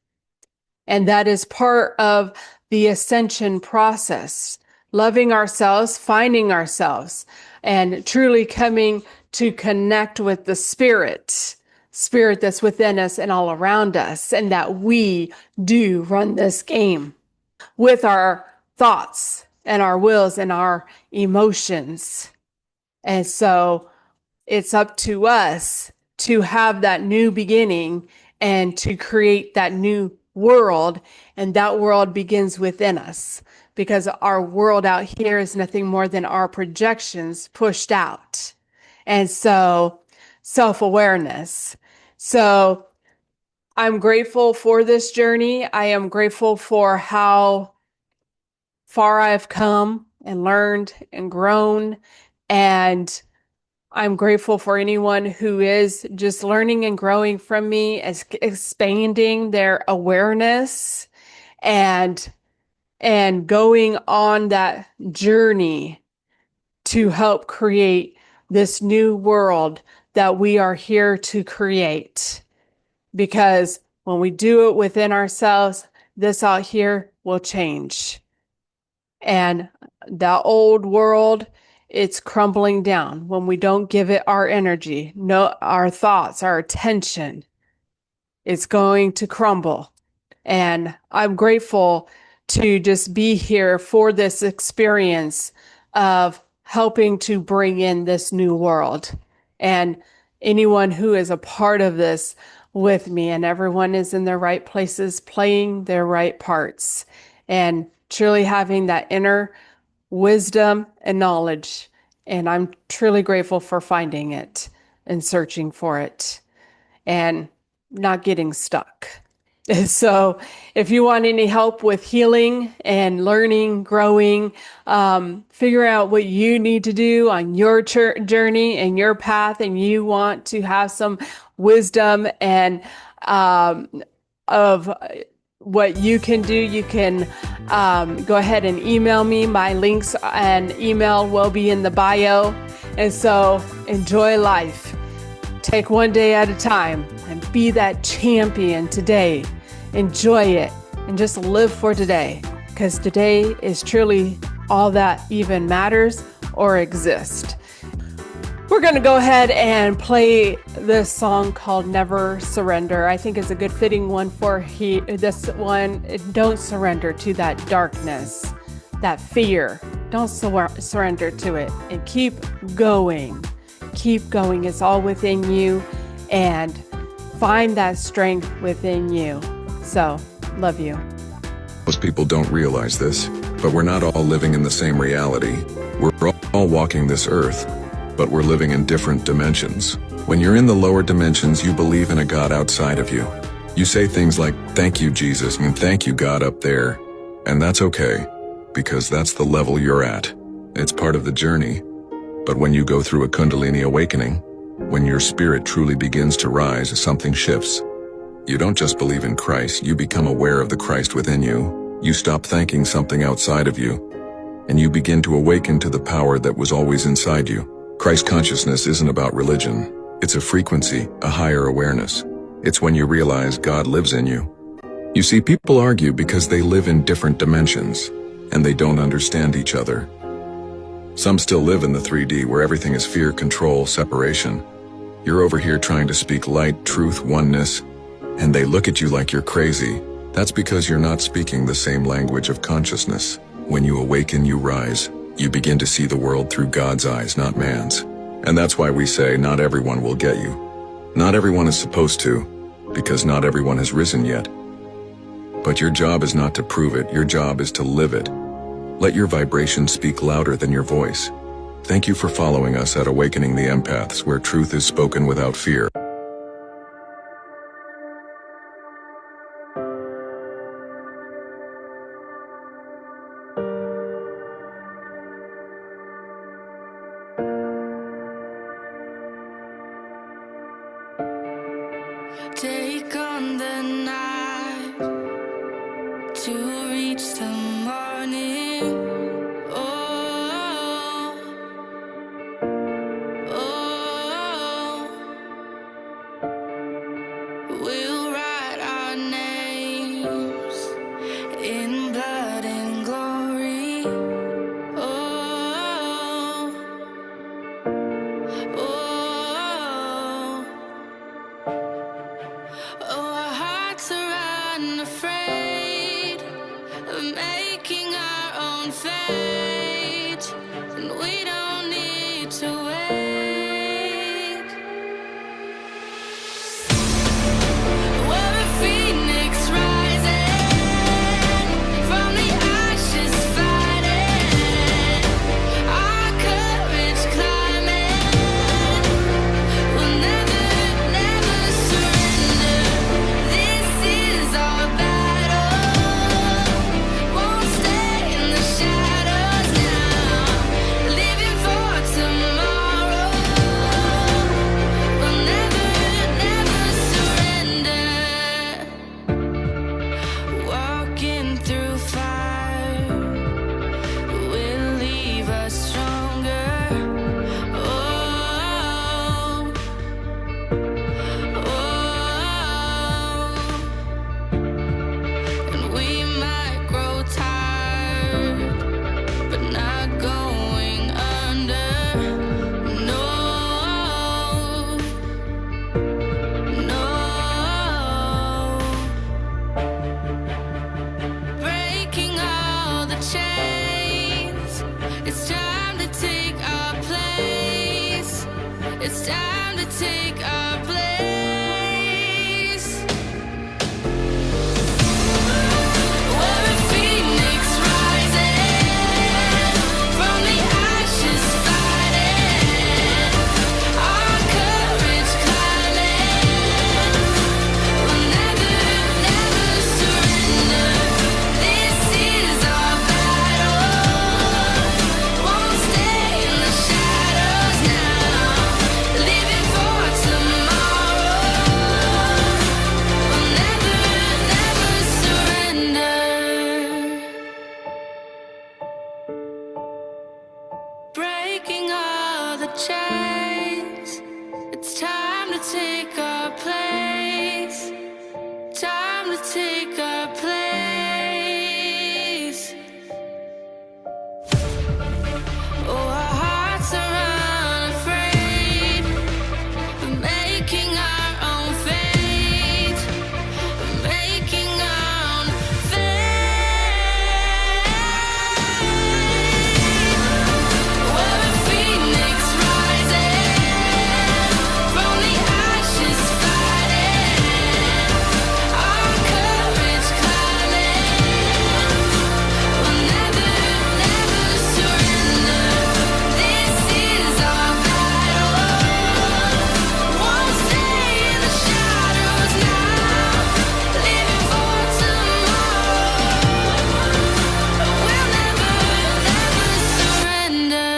And that is part of the ascension process, loving ourselves, finding ourselves, and truly coming to connect with the spirit that's within us and all around us, and that we do run this game with our thoughts and our wills and our emotions. And so it's up to us to have that new beginning and to create that new world. And that world begins within us, because our world out here is nothing more than our projections pushed out. And so self-awareness. So I'm grateful for this journey. I am grateful for how far I've come and learned and grown. And I'm grateful for anyone who is just learning and growing from me, as expanding their awareness and going on that journey to help create this new world that we are here to create. Because when we do it within ourselves, this out here will change. And the old world, it's crumbling down when we don't give it our energy, our thoughts, our attention. It's going to crumble. And I'm grateful to just be here for this experience of helping to bring in this new world. And anyone who is a part of this with me, and everyone is in their right places, playing their right parts, and truly having that inner wisdom and knowledge. And I'm truly grateful for finding it and searching for it and not getting stuck. So if you want any help with healing and learning, growing, figure out what you need to do on your journey and your path, and you want to have some wisdom and of what you can do, you can go ahead and email me. My links and email will be in the bio. And so enjoy life. Take one day at a time and be that champion today. Enjoy it and just live for today, because today is truly all that even matters or exists. We're going to go ahead and play this song called Never Surrender. I think it's a good fitting one for this one. Don't surrender to that darkness, that fear. Don't surrender to it, and keep going. Keep going. It's all within you, and find that strength within you. So, love you. Most people don't realize this, but we're not all living in the same reality. We're all walking this earth, but we're living in different dimensions. When you're in the lower dimensions, you believe in a God outside of you. You say things like, "Thank you, Jesus," and "Thank you, God," up there. And that's okay, because that's the level you're at. It's part of the journey. But when you go through a Kundalini awakening, when your spirit truly begins to rise, something shifts. You don't just believe in Christ, you become aware of the Christ within you. You stop thanking something outside of you, and you begin to awaken to the power that was always inside you. Christ consciousness isn't about religion. It's a frequency, a higher awareness. It's when you realize God lives in you. You see, people argue because they live in different dimensions, and they don't understand each other. Some still live in the 3D where everything is fear, control, separation. You're over here trying to speak light, truth, oneness, and they look at you like you're crazy. That's because you're not speaking the same language of consciousness. When you awaken, you rise. You begin to see the world through God's eyes, not man's. And that's why we say not everyone will get you. Not everyone is supposed to, because not everyone has risen yet. But your job is not to prove it, your job is to live it. Let your vibration speak louder than your voice. Thank you for following us at Awakening the Empaths, where truth is spoken without fear. Take on the night to reach the morning. Oh, oh, we'll write our names in blood and glory. Oh, oh, oh, our hearts are unafraid of making our own fate, and we don't need to wait. We're a phoenix rising from the ashes, fighting our courage climbing. We'll never, never surrender. This is our battle. Won't stay in the shadows now. Living for tomorrow. We'll never, never surrender. Walking through fire will leave us stronger. Oh, oh, and we might grow tired, but not going under. No, no. Breaking all the chains. It's time to take our place. It's time to take our place. We're a phoenix rising from the ashes, fighting our courage climbing. We'll never, never surrender. This is our battle. Won't stay in the shadows now. Living for tomorrow. We'll never, never surrender. Breaking all the chains. It's time to take our place. Time to take our place. Oh, our hearts are unafraid of making our own fate. Of making our own fate. We're a phoenix rising from the ashes, fighting our courage climbing. We'll never, never surrender. This is our battle. Won't stay in the shadows now. Living for tomorrow. We'll never, never surrender.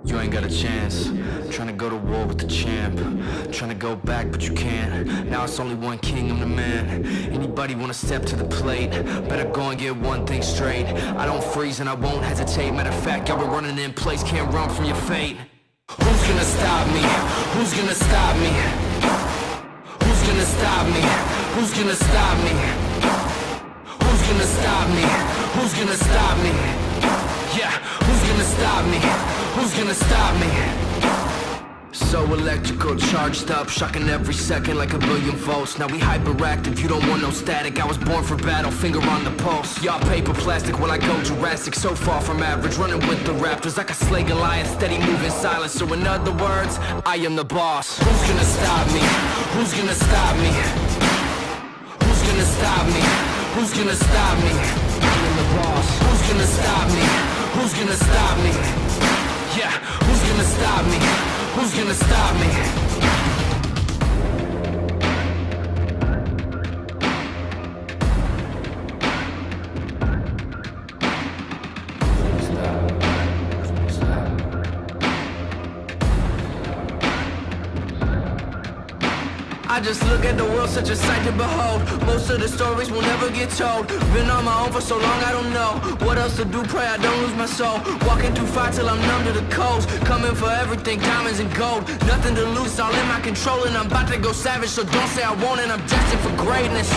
You ain't got a chance. Trying to go to war with the champ. Trying to go back, but you can't. Now it's only one king, I'm the man. Anybody wanna step to the plate? Better go and get one thing straight. I don't freeze and I won't hesitate. Matter of fact, y'all been running in place, can't run from your fate. Who's gonna stop me? Who's gonna stop me? Who's gonna stop me? Who's gonna stop me? Who's gonna stop me? Who's gonna stop me? Yeah, who's gonna stop me? Who's gonna stop me? So electrical, charged up, shocking every second like a billion volts. Now we hyperactive, you don't want no static. I was born for battle, finger on the pulse. Y'all paper plastic while I go Jurassic. So far from average, running with the raptors like a slay Goliath, steady moving silent. So in other words, I am the boss. Who's gonna stop me? Who's gonna stop me? Who's gonna stop me? Who's gonna stop me? I am the boss. Who's gonna stop me? Who's gonna stop me? Yeah, who's gonna stop me? Who's gonna stop me? I just look at the world, such a sight to behold. Most of the stories will never get told. Been on my own for so long, I don't know what else to do, pray I don't lose my soul. Walking through fire till I'm numb to the coast. Coming for everything, diamonds and gold. Nothing to lose, all in my control. And I'm about to go savage, so don't say I won't. And I'm destined for greatness.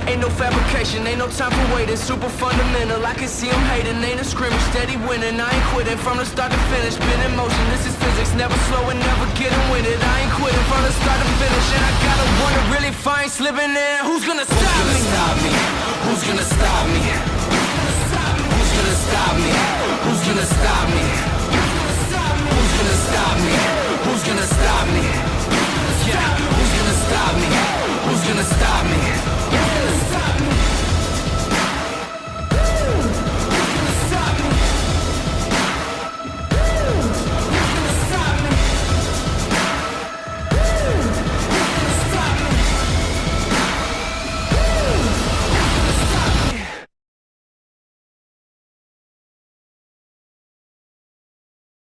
Ain't no fabrication, ain't no time for waiting. Super fundamental, I can see them hating. Ain't a scrimmage, steady winning. I ain't quitting from the start to finish. Been in motion, this is physics. Never slowing, never getting with it. I ain't quitting from the start to finish. And I gotta wonder, really fine slipping in. Who's gonna stop me? Who's gonna stop me? Who's gonna stop me? Who's gonna stop me?